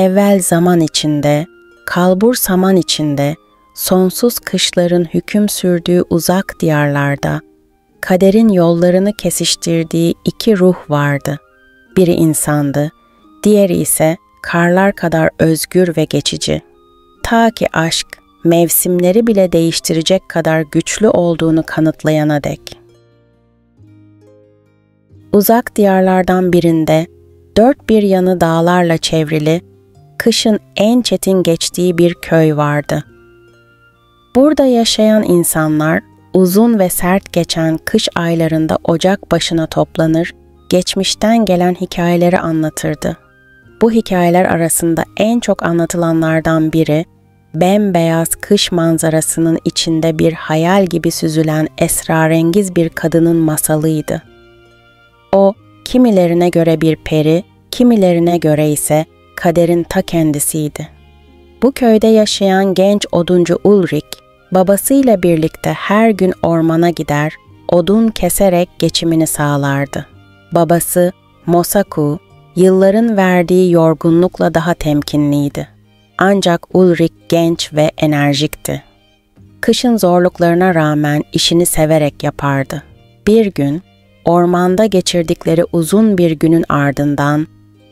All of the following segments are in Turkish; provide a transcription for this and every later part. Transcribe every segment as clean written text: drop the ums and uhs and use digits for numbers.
evvel zaman içinde, kalbur saman içinde, sonsuz kışların hüküm sürdüğü uzak diyarlarda, kaderin yollarını kesiştirdiği iki ruh vardı. Biri insandı, diğeri ise karlar kadar özgür ve geçici. Ta ki aşk, mevsimleri bile değiştirecek kadar güçlü olduğunu kanıtlayana dek. Uzak diyarlardan birinde, dört bir yanı dağlarla çevrili, kışın en çetin geçtiği bir köy vardı. Burada yaşayan insanlar, uzun ve sert geçen kış aylarında ocak başına toplanır, geçmişten gelen hikayeleri anlatırdı. Bu hikayeler arasında en çok anlatılanlardan biri, bembeyaz kış manzarasının içinde bir hayal gibi süzülen esrarengiz bir kadının masalıydı. O, kimilerine göre bir peri, kimilerine göre ise kaderin ta kendisiydi. Bu köyde yaşayan genç oduncu Ulrik, babasıyla birlikte her gün ormana gider, odun keserek geçimini sağlardı. Babası, Mosaku, yılların verdiği yorgunlukla daha temkinliydi. Ancak Ulrik genç ve enerjikti. Kışın zorluklarına rağmen işini severek yapardı. Bir gün, ormanda geçirdikleri uzun bir günün ardından,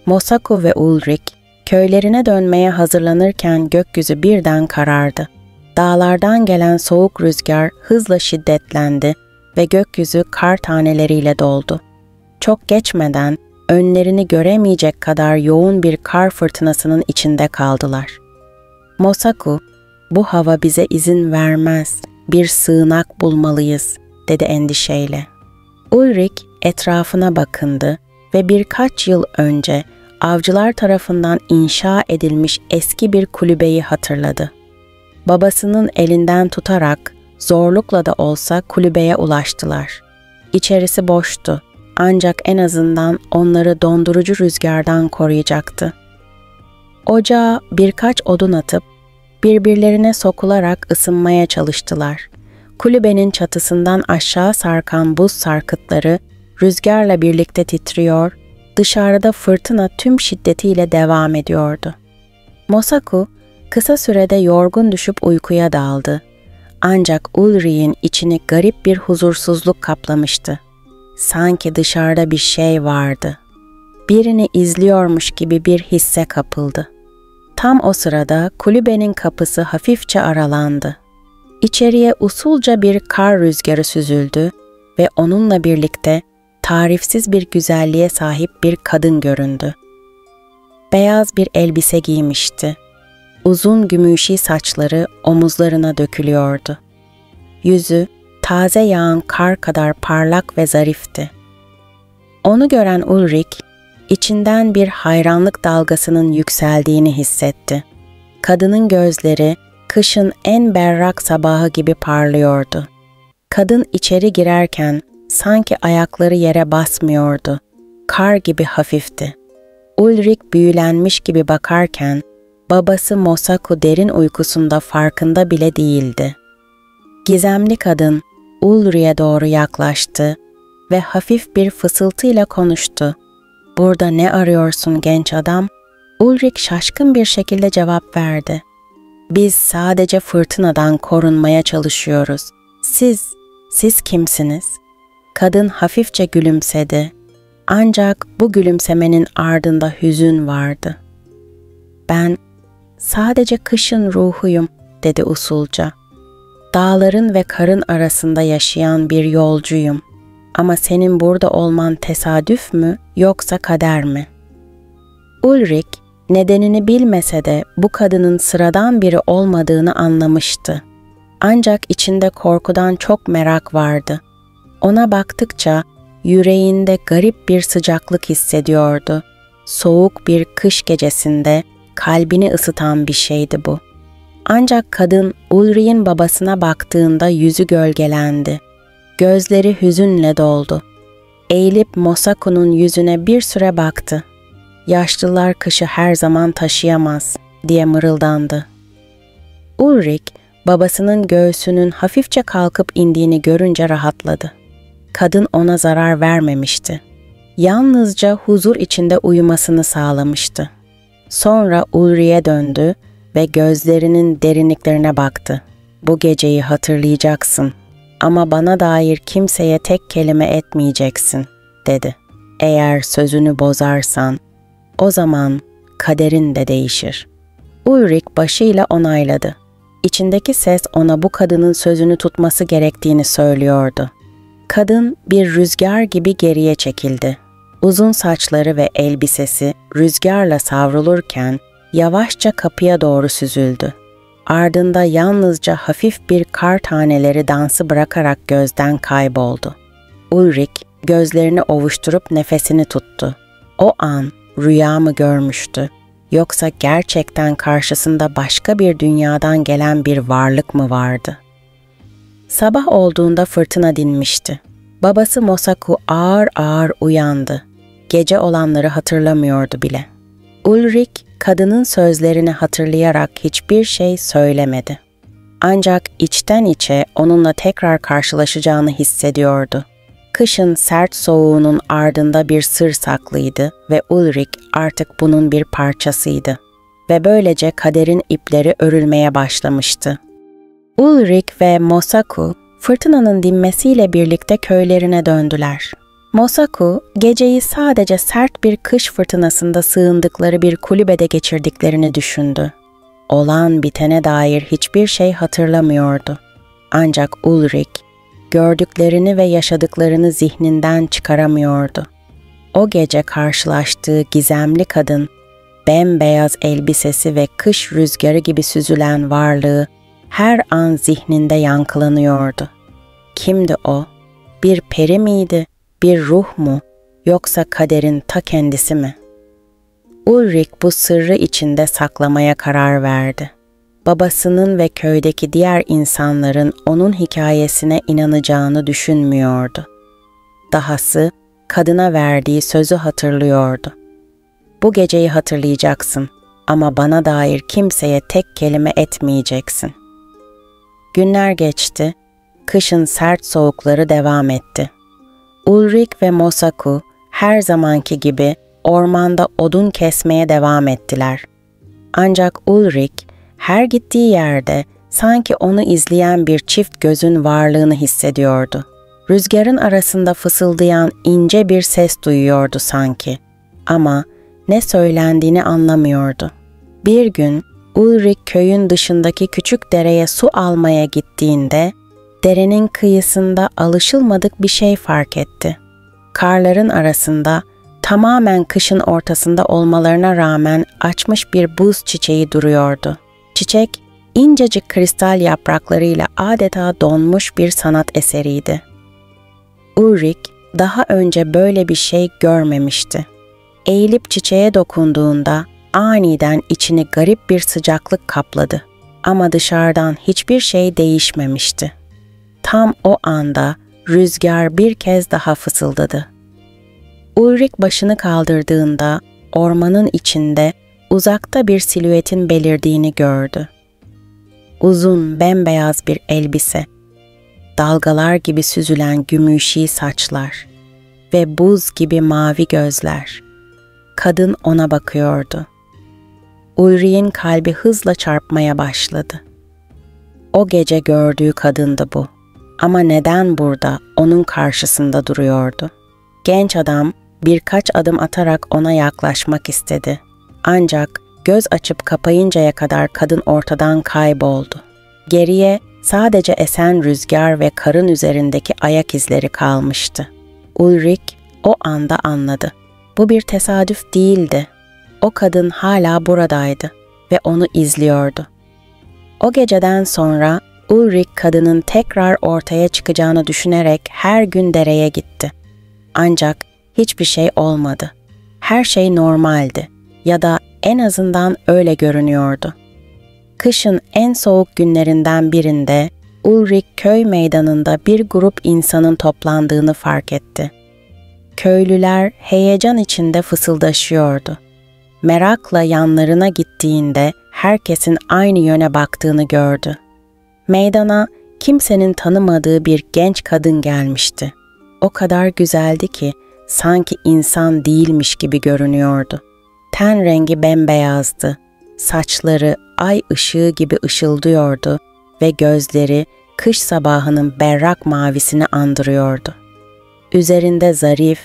Mosaku ve Ulrik, köylerine dönmeye hazırlanırken gökyüzü birden karardı. Dağlardan gelen soğuk rüzgar hızla şiddetlendi ve gökyüzü kar taneleriyle doldu. Çok geçmeden önlerini göremeyecek kadar yoğun bir kar fırtınasının içinde kaldılar. Mosaku, "Bu hava bize izin vermez, bir sığınak bulmalıyız," dedi endişeyle. Ulrik etrafına bakındı ve birkaç yıl önce avcılar tarafından inşa edilmiş eski bir kulübeyi hatırladı. Babasının elinden tutarak zorlukla da olsa kulübeye ulaştılar. İçerisi boştu, ancak en azından onları dondurucu rüzgardan koruyacaktı. Ocağa birkaç odun atıp birbirlerine sokularak ısınmaya çalıştılar. Kulübenin çatısından aşağı sarkan buz sarkıtları rüzgarla birlikte titriyor, dışarıda fırtına tüm şiddetiyle devam ediyordu. Mosaku kısa sürede yorgun düşüp uykuya daldı. Ancak Ulrik'in içini garip bir huzursuzluk kaplamıştı. Sanki dışarıda bir şey vardı. Birini izliyormuş gibi bir hisse kapıldı. Tam o sırada kulübenin kapısı hafifçe aralandı. İçeriye usulca bir kar rüzgarı süzüldü ve onunla birlikte tarifsiz bir güzelliğe sahip bir kadın göründü. Beyaz bir elbise giymişti. Uzun gümüşi saçları omuzlarına dökülüyordu. Yüzü taze yağan kar kadar parlak ve zarifti. Onu gören Ulrik, içinden bir hayranlık dalgasının yükseldiğini hissetti. Kadının gözleri kışın en berrak sabahı gibi parlıyordu. Kadın içeri girerken sanki ayakları yere basmıyordu. Kar gibi hafifti. Ulrik büyülenmiş gibi bakarken babası Mosaku derin uykusunda farkında bile değildi. Gizemli kadın Ulrik'e doğru yaklaştı ve hafif bir fısıltıyla konuştu. "Burada ne arıyorsun genç adam?" Ulrik şaşkın bir şekilde cevap verdi. "Biz sadece fırtınadan korunmaya çalışıyoruz. Siz kimsiniz?" Kadın hafifçe gülümsedi. Ancak bu gülümsemenin ardında hüzün vardı. "Ben sadece kışın ruhuyum," dedi usulca. "Dağların ve karın arasında yaşayan bir yolcuyum. Ama senin burada olman tesadüf mü yoksa kader mi?" Ulrik nedenini bilmese de bu kadının sıradan biri olmadığını anlamıştı. Ancak içinde korkudan çok merak vardı. Ona baktıkça yüreğinde garip bir sıcaklık hissediyordu. Soğuk bir kış gecesinde kalbini ısıtan bir şeydi bu. Ancak kadın Ulrik'in babasına baktığında yüzü gölgelendi. Gözleri hüzünle doldu. Eğilip Mosaku'nun yüzüne bir süre baktı. "Yaşlılar kışı her zaman taşıyamaz," diye mırıldandı. Ulrik, babasının göğsünün hafifçe kalkıp indiğini görünce rahatladı. Kadın ona zarar vermemişti. Yalnızca huzur içinde uyumasını sağlamıştı. Sonra Ulrich'e döndü ve gözlerinin derinliklerine baktı. "Bu geceyi hatırlayacaksın ama bana dair kimseye tek kelime etmeyeceksin," dedi. "Eğer sözünü bozarsan, o zaman kaderin de değişir." Ulrich başıyla onayladı. İçindeki ses ona bu kadının sözünü tutması gerektiğini söylüyordu. Kadın bir rüzgar gibi geriye çekildi. Uzun saçları ve elbisesi rüzgarla savrulurken yavaşça kapıya doğru süzüldü. Ardında yalnızca hafif bir kar taneleri dansı bırakarak gözden kayboldu. Ulrich gözlerini ovuşturup nefesini tuttu. O an rüya mı görmüştü, yoksa gerçekten karşısında başka bir dünyadan gelen bir varlık mı vardı? Sabah olduğunda fırtına dinmişti. Babası Mosaku ağır ağır uyandı. Gece olanları hatırlamıyordu bile. Ulrich kadının sözlerini hatırlayarak hiçbir şey söylemedi. Ancak içten içe onunla tekrar karşılaşacağını hissediyordu. Kışın sert soğuğunun ardında bir sır saklıydı ve Ulrich artık bunun bir parçasıydı. Ve böylece kaderin ipleri örülmeye başlamıştı. Ulrich ve Mosaku fırtınanın dinmesiyle birlikte köylerine döndüler. Mosaku, geceyi sadece sert bir kış fırtınasında sığındıkları bir kulübede geçirdiklerini düşündü. Olan bitene dair hiçbir şey hatırlamıyordu. Ancak Ulrich, gördüklerini ve yaşadıklarını zihninden çıkaramıyordu. O gece karşılaştığı gizemli kadın, bembeyaz elbisesi ve kış rüzgarı gibi süzülen varlığı her an zihninde yankılanıyordu. Kimdi o? Bir peri miydi? Bir ruh mu? Yoksa kaderin ta kendisi mi? Ulrich bu sırrı içinde saklamaya karar verdi. Babasının ve köydeki diğer insanların onun hikayesine inanacağını düşünmüyordu. Dahası kadına verdiği sözü hatırlıyordu. "Bu geceyi hatırlayacaksın ama bana dair kimseye tek kelime etmeyeceksin." Günler geçti, kışın sert soğukları devam etti. Ulrich ve Mosaku her zamanki gibi ormanda odun kesmeye devam ettiler. Ancak Ulrich her gittiği yerde sanki onu izleyen bir çift gözün varlığını hissediyordu. Rüzgarın arasında fısıldayan ince bir ses duyuyordu sanki ama ne söylendiğini anlamıyordu. Bir gün Ulrich köyün dışındaki küçük dereye su almaya gittiğinde derenin kıyısında alışılmadık bir şey fark etti. Karların arasında tamamen kışın ortasında olmalarına rağmen açmış bir buz çiçeği duruyordu. Çiçek incecik kristal yapraklarıyla adeta donmuş bir sanat eseriydi. Ulrich daha önce böyle bir şey görmemişti. Eğilip çiçeğe dokunduğunda aniden içini garip bir sıcaklık kapladı. Ama dışarıdan hiçbir şey değişmemişti. Tam o anda rüzgar bir kez daha fısıldadı. Ulrich başını kaldırdığında ormanın içinde uzakta bir silüetin belirdiğini gördü. Uzun bembeyaz bir elbise, dalgalar gibi süzülen gümüşi saçlar ve buz gibi mavi gözler. Kadın ona bakıyordu. Ulrich'in kalbi hızla çarpmaya başladı. O gece gördüğü kadındı bu. Ama neden burada, onun karşısında duruyordu? Genç adam birkaç adım atarak ona yaklaşmak istedi. Ancak göz açıp kapayıncaya kadar kadın ortadan kayboldu. Geriye sadece esen rüzgar ve karın üzerindeki ayak izleri kalmıştı. Ulrich o anda anladı. Bu bir tesadüf değildi. O kadın hala buradaydı ve onu izliyordu. O geceden sonra Ulrich kadının tekrar ortaya çıkacağını düşünerek her gün dereye gitti. Ancak hiçbir şey olmadı. Her şey normaldi ya da en azından öyle görünüyordu. Kışın en soğuk günlerinden birinde Ulrich köy meydanında bir grup insanın toplandığını fark etti. Köylüler heyecan içinde fısıldaşıyordu. Merakla yanlarına gittiğinde herkesin aynı yöne baktığını gördü. Meydana kimsenin tanımadığı bir genç kadın gelmişti. O kadar güzeldi ki sanki insan değilmiş gibi görünüyordu. Ten rengi bembeyazdı. Saçları ay ışığı gibi ışıldıyordu ve gözleri kış sabahının berrak mavisini andırıyordu. Üzerinde zarif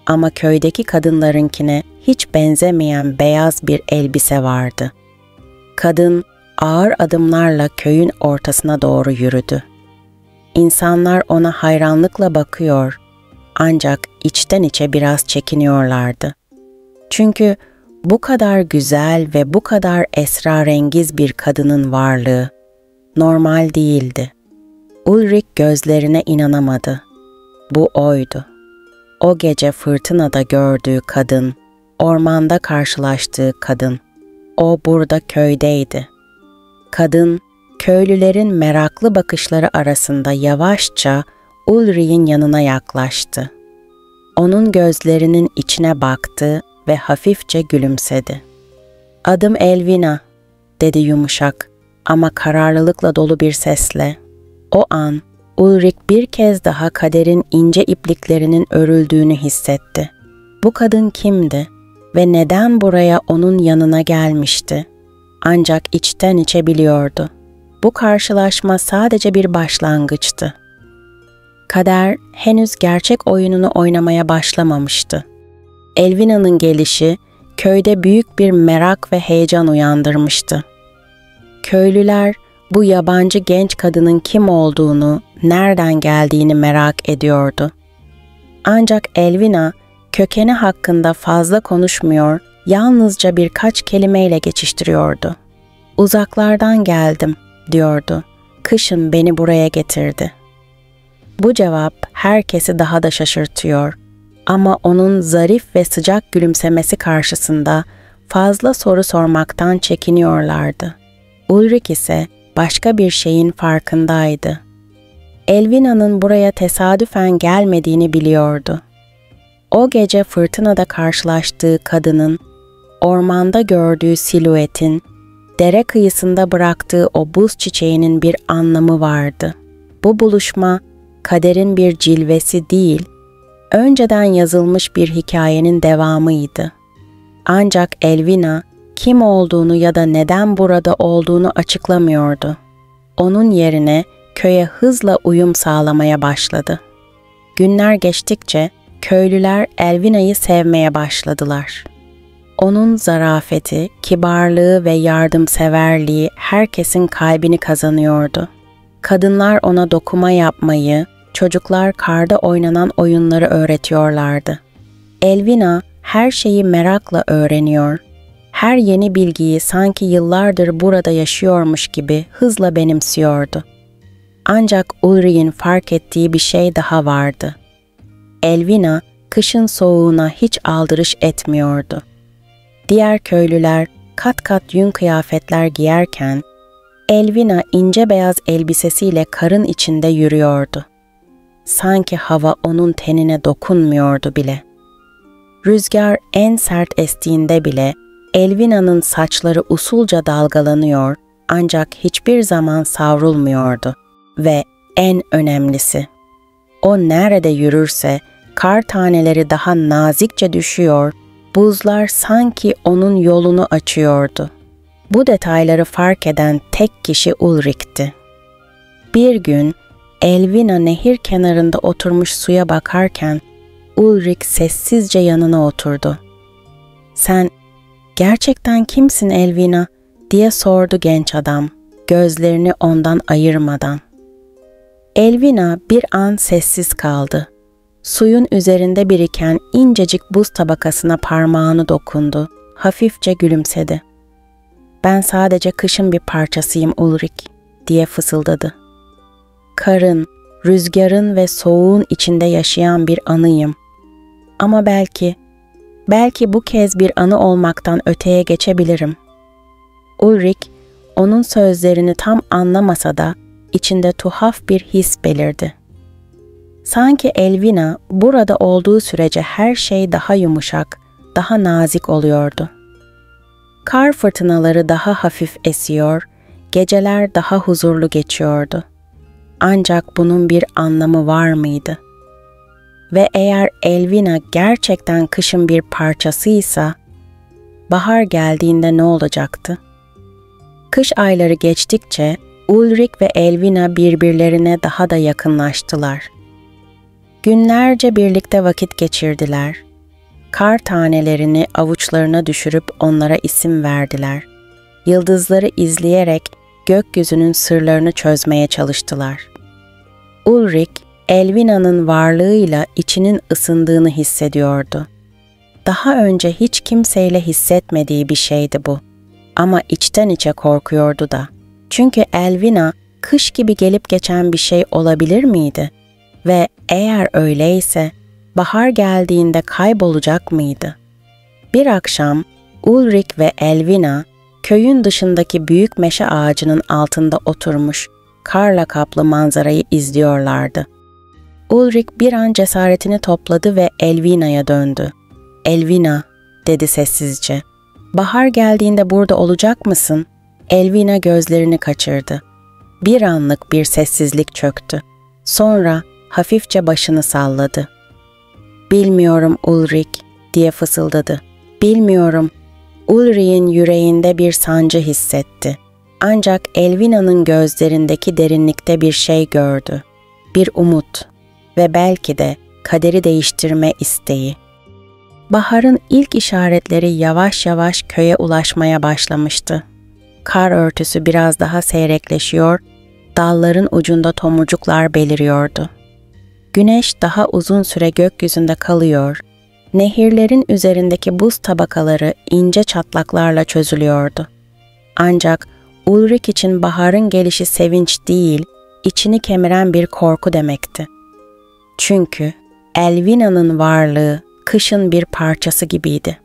ama köydeki kadınlarınkine hiç benzemeyen beyaz bir elbise vardı. Kadın ağır adımlarla köyün ortasına doğru yürüdü. İnsanlar ona hayranlıkla bakıyor, ancak içten içe biraz çekiniyorlardı. Çünkü bu kadar güzel ve bu kadar esrarengiz bir kadının varlığı normal değildi. Ulrich gözlerine inanamadı. Bu oydu. O gece fırtınada gördüğü kadın, ormanda karşılaştığı kadın. O burada köydeydi. Kadın, köylülerin meraklı bakışları arasında yavaşça Ulrich'in yanına yaklaştı. Onun gözlerinin içine baktı ve hafifçe gülümsedi. "Adım Elvina," dedi yumuşak ama kararlılıkla dolu bir sesle. O an Ulrich bir kez daha kaderin ince ipliklerinin örüldüğünü hissetti. Bu kadın kimdi ve neden buraya onun yanına gelmişti? Ancak içten içe biliyordu. Bu karşılaşma sadece bir başlangıçtı. Kader henüz gerçek oyununu oynamaya başlamamıştı. Elvina'nın gelişi köyde büyük bir merak ve heyecan uyandırmıştı. Köylüler bu yabancı genç kadının kim olduğunu, nereden geldiğini merak ediyordu. Ancak Elvina kökeni hakkında fazla konuşmuyor, yalnızca birkaç kelimeyle geçiştiriyordu. "Uzaklardan geldim," diyordu. "Kışın beni buraya getirdi." Bu cevap herkesi daha da şaşırtıyor. Ama onun zarif ve sıcak gülümsemesi karşısında fazla soru sormaktan çekiniyorlardı. Ulrich ise başka bir şeyin farkındaydı. Elvina'nın buraya tesadüfen gelmediğini biliyordu. O gece fırtınada karşılaştığı kadının, ormanda gördüğü silüetin, dere kıyısında bıraktığı o buz çiçeğinin bir anlamı vardı. Bu buluşma kaderin bir cilvesi değil, önceden yazılmış bir hikayenin devamıydı. Ancak Elvina kim olduğunu ya da neden burada olduğunu açıklamıyordu. Onun yerine köye hızla uyum sağlamaya başladı. Günler geçtikçe köylüler Elvina'yı sevmeye başladılar. Onun zarafeti, kibarlığı ve yardımseverliği herkesin kalbini kazanıyordu. Kadınlar ona dokuma yapmayı, çocuklar karda oynanan oyunları öğretiyorlardı. Elvina her şeyi merakla öğreniyor, her yeni bilgiyi sanki yıllardır burada yaşıyormuş gibi hızla benimsiyordu. Ancak Ulrich'in fark ettiği bir şey daha vardı. Elvina kışın soğuğuna hiç aldırış etmiyordu. Diğer köylüler kat kat yün kıyafetler giyerken, Elvina ince beyaz elbisesiyle karın içinde yürüyordu. Sanki hava onun tenine dokunmuyordu bile. Rüzgar en sert estiğinde bile Elvina'nın saçları usulca dalgalanıyor ancak hiçbir zaman savrulmuyordu. Ve en önemlisi, o nerede yürürse kar taneleri daha nazikçe düşüyor, buzlar sanki onun yolunu açıyordu. Bu detayları fark eden tek kişi Ulrich'ti. Bir gün Elvina nehir kenarında oturmuş suya bakarken Ulrich sessizce yanına oturdu. "Sen gerçekten kimsin Elvina?" diye sordu genç adam, gözlerini ondan ayırmadan. Elvina bir an sessiz kaldı. Suyun üzerinde biriken incecik buz tabakasına parmağını dokundu, hafifçe gülümsedi. "Ben sadece kışın bir parçasıyım Ulrich," diye fısıldadı. "Karın, rüzgarın ve soğuğun içinde yaşayan bir anıyım. Ama belki bu kez bir anı olmaktan öteye geçebilirim." Ulrich, onun sözlerini tam anlamasa da içinde tuhaf bir his belirdi. Sanki Elvina burada olduğu sürece her şey daha yumuşak, daha nazik oluyordu. Kar fırtınaları daha hafif esiyor, geceler daha huzurlu geçiyordu. Ancak bunun bir anlamı var mıydı? Ve eğer Elvina gerçekten kışın bir parçasıysa, bahar geldiğinde ne olacaktı? Kış ayları geçtikçe Ulrich ve Elvina birbirlerine daha da yakınlaştılar. Günlerce birlikte vakit geçirdiler. Kar tanelerini avuçlarına düşürüp onlara isim verdiler. Yıldızları izleyerek gökyüzünün sırlarını çözmeye çalıştılar. Ulrich, Elvina'nın varlığıyla içinin ısındığını hissediyordu. Daha önce hiç kimseyle hissetmediği bir şeydi bu. Ama içten içe korkuyordu da. Çünkü Elvina, kış gibi gelip geçen bir şey olabilir miydi? Ve eğer öyleyse, bahar geldiğinde kaybolacak mıydı? Bir akşam Ulrich ve Elvina, köyün dışındaki büyük meşe ağacının altında oturmuş, karla kaplı manzarayı izliyorlardı. Ulrich bir an cesaretini topladı ve Elvina'ya döndü. "Elvina," dedi sessizce. "Bahar geldiğinde burada olacak mısın?" Elvina gözlerini kaçırdı. Bir anlık bir sessizlik çöktü. Sonra hafifçe başını salladı. "Bilmiyorum Ulrich," diye fısıldadı. "Bilmiyorum." Ulrich'in yüreğinde bir sancı hissetti. Ancak Elvina'nın gözlerindeki derinlikte bir şey gördü. Bir umut ve belki de kaderi değiştirme isteği. Baharın ilk işaretleri yavaş yavaş köye ulaşmaya başlamıştı. Kar örtüsü biraz daha seyrekleşiyor, dalların ucunda tomurcuklar beliriyordu. Güneş daha uzun süre gökyüzünde kalıyor, nehirlerin üzerindeki buz tabakaları ince çatlaklarla çözülüyordu. Ancak Ulrich için baharın gelişi sevinç değil, içini kemiren bir korku demekti. Çünkü Elvina'nın varlığı kışın bir parçası gibiydi.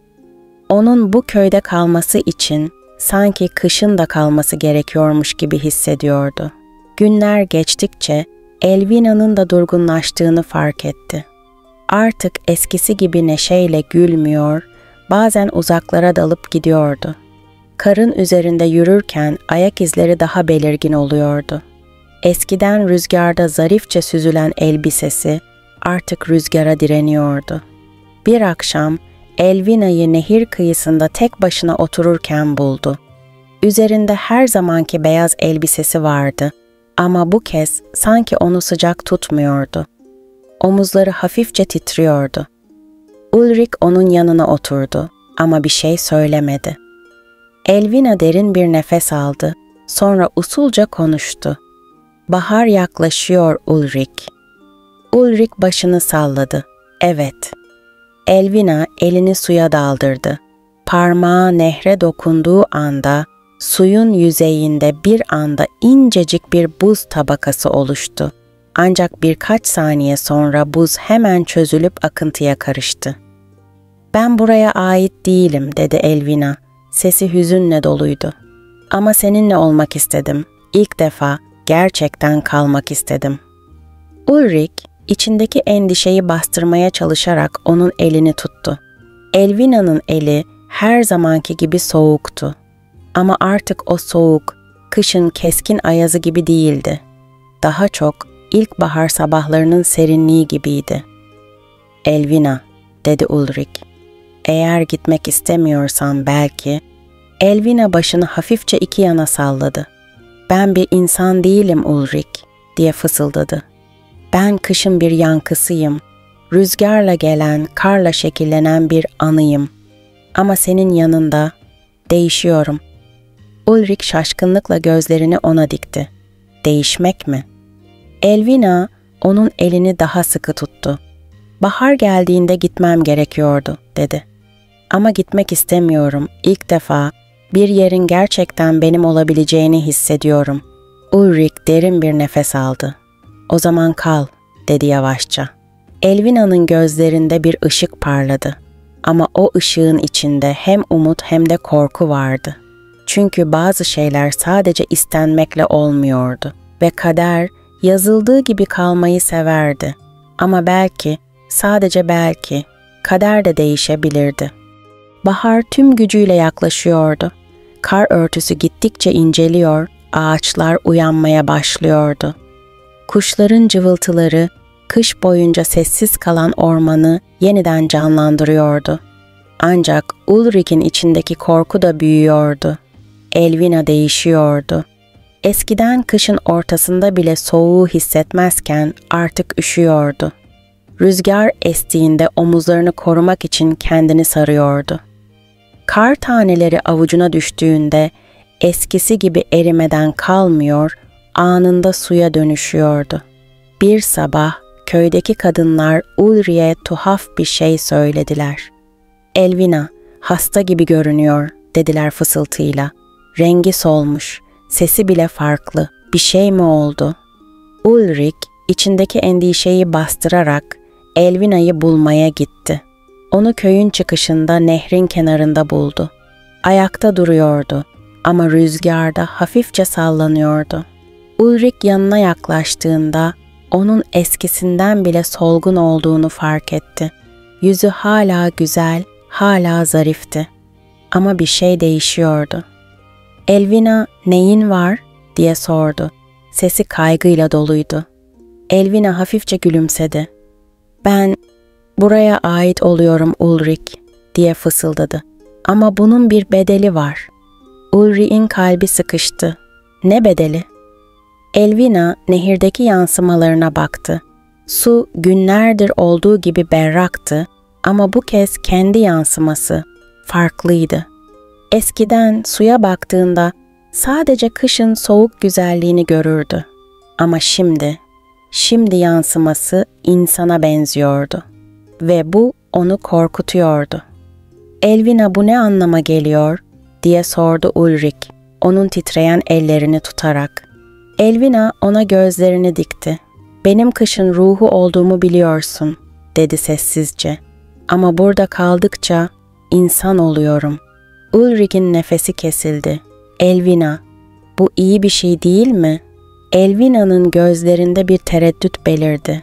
Onun bu köyde kalması için sanki kışın da kalması gerekiyormuş gibi hissediyordu. Günler geçtikçe Elvina'nın da durgunlaştığını fark etti. Artık eskisi gibi neşeyle gülmüyor, bazen uzaklara dalıp gidiyordu. Karın üzerinde yürürken ayak izleri daha belirgin oluyordu. Eskiden rüzgarda zarifçe süzülen elbisesi artık rüzgara direniyordu. Bir akşam Elvina'yı nehir kıyısında tek başına otururken buldu. Üzerinde her zamanki beyaz elbisesi vardı ama bu kez sanki onu sıcak tutmuyordu. Omuzları hafifçe titriyordu. Ulrich onun yanına oturdu ama bir şey söylemedi. Elvina derin bir nefes aldı, sonra usulca konuştu. "Bahar yaklaşıyor Ulrich." Ulrich başını salladı. "Evet." Elvina elini suya daldırdı. Parmağı nehre dokunduğu anda suyun yüzeyinde bir anda incecik bir buz tabakası oluştu. Ancak birkaç saniye sonra buz hemen çözülüp akıntıya karıştı. "Ben buraya ait değilim," dedi Elvina. Sesi hüzünle doluydu. "Ama seninle olmak istedim. İlk defa gerçekten kalmak istedim." Ulrich içindeki endişeyi bastırmaya çalışarak onun elini tuttu. Elvina'nın eli her zamanki gibi soğuktu. Ama artık o soğuk, kışın keskin ayazı gibi değildi. Daha çok ilkbahar sabahlarının serinliği gibiydi. "Elvina," dedi Ulrich. "Eğer gitmek istemiyorsan belki..." Elvina başını hafifçe iki yana salladı. "Ben bir insan değilim Ulrich," diye fısıldadı. "Ben kışın bir yankısıyım. Rüzgarla gelen, karla şekillenen bir anıyım. Ama senin yanında değişiyorum." Ulrich şaşkınlıkla gözlerini ona dikti. "Değişmek mi?" Elvina onun elini daha sıkı tuttu. "Bahar geldiğinde gitmem gerekiyordu," dedi. "Ama gitmek istemiyorum. İlk defa bir yerin gerçekten benim olabileceğini hissediyorum." Ulrich derin bir nefes aldı. "O zaman kal," dedi yavaşça. Elvina'nın gözlerinde bir ışık parladı. Ama o ışığın içinde hem umut hem de korku vardı. Çünkü bazı şeyler sadece istenmekle olmuyordu ve kader yazıldığı gibi kalmayı severdi. Ama belki, sadece belki, kader de değişebilirdi. Bahar tüm gücüyle yaklaşıyordu. Kar örtüsü gittikçe inceliyor, ağaçlar uyanmaya başlıyordu. Kuşların cıvıltıları, kış boyunca sessiz kalan ormanı yeniden canlandırıyordu. Ancak Ulrik'in içindeki korku da büyüyordu. Elvina değişiyordu. Eskiden kışın ortasında bile soğuğu hissetmezken artık üşüyordu. Rüzgar estiğinde omuzlarını korumak için kendini sarıyordu. Kar taneleri avucuna düştüğünde eskisi gibi erimeden kalmıyor, anında suya dönüşüyordu. Bir sabah köydeki kadınlar Ulri'ye tuhaf bir şey söylediler. "Elvina, hasta gibi görünüyor," dediler fısıltıyla. "Rengi solmuş, sesi bile farklı. Bir şey mi oldu?" Ulrik içindeki endişeyi bastırarak Elvina'yı bulmaya gitti. Onu köyün çıkışında nehrin kenarında buldu. Ayakta duruyordu ama rüzgarda hafifçe sallanıyordu. Ulrik yanına yaklaştığında onun eskisinden bile solgun olduğunu fark etti. Yüzü hala güzel, hala zarifti. Ama bir şey değişiyordu. "Elvina, neyin var?" diye sordu. Sesi kaygıyla doluydu. Elvina hafifçe gülümsedi. "Ben buraya ait oluyorum Ulrik," diye fısıldadı. "Ama bunun bir bedeli var." Ulrik'in kalbi sıkıştı. "Ne bedeli?" Elvina nehirdeki yansımalarına baktı. Su günlerdir olduğu gibi berraktı ama bu kez kendi yansıması farklıydı. Eskiden suya baktığında sadece kışın soğuk güzelliğini görürdü. Ama şimdi yansıması insana benziyordu ve bu onu korkutuyordu. "Elvina, bu ne anlama geliyor?" diye sordu Ulrik, onun titreyen ellerini tutarak. Elvina ona gözlerini dikti. "Benim kışın ruhu olduğumu biliyorsun," dedi sessizce. "Ama burada kaldıkça insan oluyorum." Ulrik'in nefesi kesildi. "Elvina, bu iyi bir şey değil mi?" Elvina'nın gözlerinde bir tereddüt belirdi.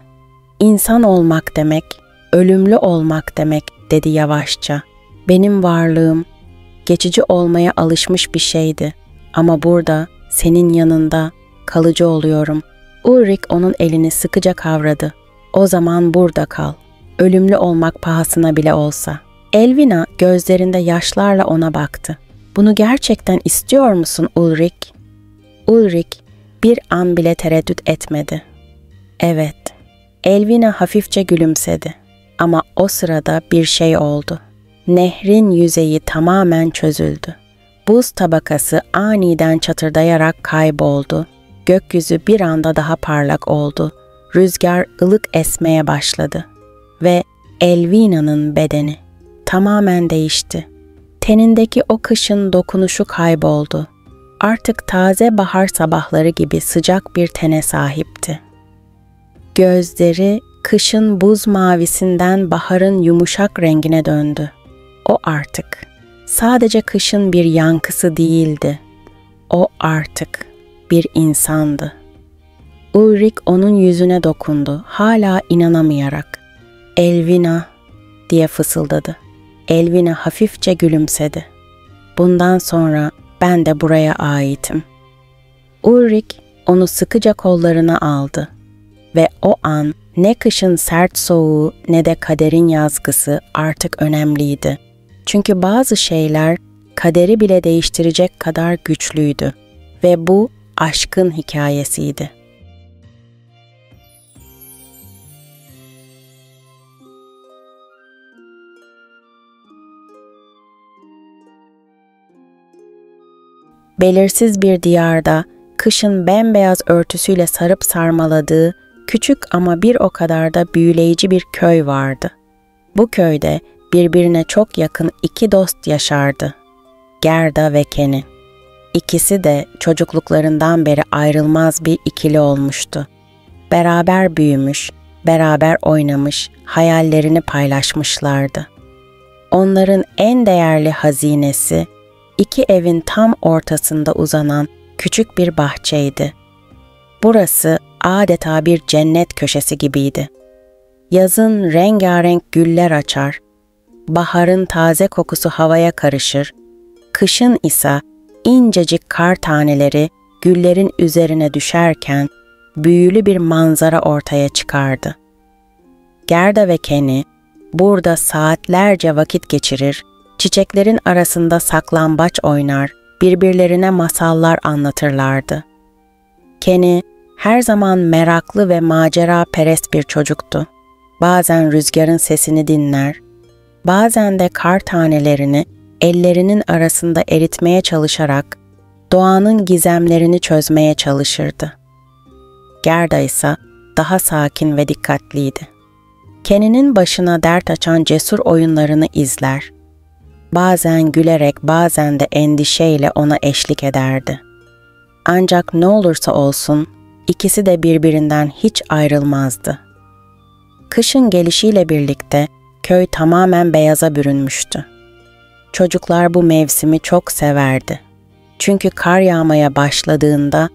"İnsan olmak demek, ölümlü olmak demek," dedi yavaşça. "Benim varlığım geçici olmaya alışmış bir şeydi ama burada senin yanında kalıcı oluyorum." Ulrik onun elini sıkıca kavradı. "O zaman burada kal, ölümlü olmak pahasına bile olsa." Elvina gözlerinde yaşlarla ona baktı. "Bunu gerçekten istiyor musun Ulrik?" Ulrik bir an bile tereddüt etmedi. "Evet." Elvina hafifçe gülümsedi. Ama o sırada bir şey oldu. Nehrin yüzeyi tamamen çözüldü. Buz tabakası aniden çatırdayarak kayboldu. Gökyüzü bir anda daha parlak oldu. Rüzgar ılık esmeye başladı. Ve Elvina'nın bedeni tamamen değişti. Tenindeki o kışın dokunuşu kayboldu. Artık taze bahar sabahları gibi sıcak bir tene sahipti. Gözleri kışın buz mavisinden baharın yumuşak rengine döndü. O artık sadece kışın bir yankısı değildi. O artık bir insandı. Ulrik onun yüzüne dokundu, hala inanamayarak. "Elvina," diye fısıldadı. Elvina hafifçe gülümsedi. "Bundan sonra ben de buraya aitim." Ulrik onu sıkıca kollarına aldı ve o an ne kışın sert soğuğu ne de kaderin yazgısı artık önemliydi. Çünkü bazı şeyler kaderi bile değiştirecek kadar güçlüydü ve bu aşkın hikayesiydi. Belirsiz bir diyarda kışın bembeyaz örtüsüyle sarıp sarmaladığı küçük ama bir o kadar da büyüleyici bir köy vardı. Bu köyde birbirine çok yakın iki dost yaşardı. Gerda ve Kenny. İkisi de çocukluklarından beri ayrılmaz bir ikili olmuştu. Beraber büyümüş, beraber oynamış, hayallerini paylaşmışlardı. Onların en değerli hazinesi, iki evin tam ortasında uzanan küçük bir bahçeydi. Burası adeta bir cennet köşesi gibiydi. Yazın rengarenk güller açar, baharın taze kokusu havaya karışır, kışın ise incecik kar taneleri güllerin üzerine düşerken büyülü bir manzara ortaya çıkardı. Gerda ve Kenny Burada saatlerce vakit geçirir, çiçeklerin arasında saklambaç oynar, birbirlerine masallar anlatırlardı. Kenny her zaman meraklı ve maceraperest bir çocuktu. Bazen rüzgarın sesini dinler, bazen de kar tanelerini ellerinin arasında eritmeye çalışarak doğanın gizemlerini çözmeye çalışırdı. Gerda ise daha sakin ve dikkatliydi. Kenny'nin başına dert açan cesur oyunlarını izler. Bazen gülerek, bazen de endişeyle ona eşlik ederdi. Ancak ne olursa olsun ikisi de birbirinden hiç ayrılmazdı. Kışın gelişiyle birlikte köy tamamen beyaza bürünmüştü. Çocuklar bu mevsimi çok severdi. Çünkü kar yağmaya başladığında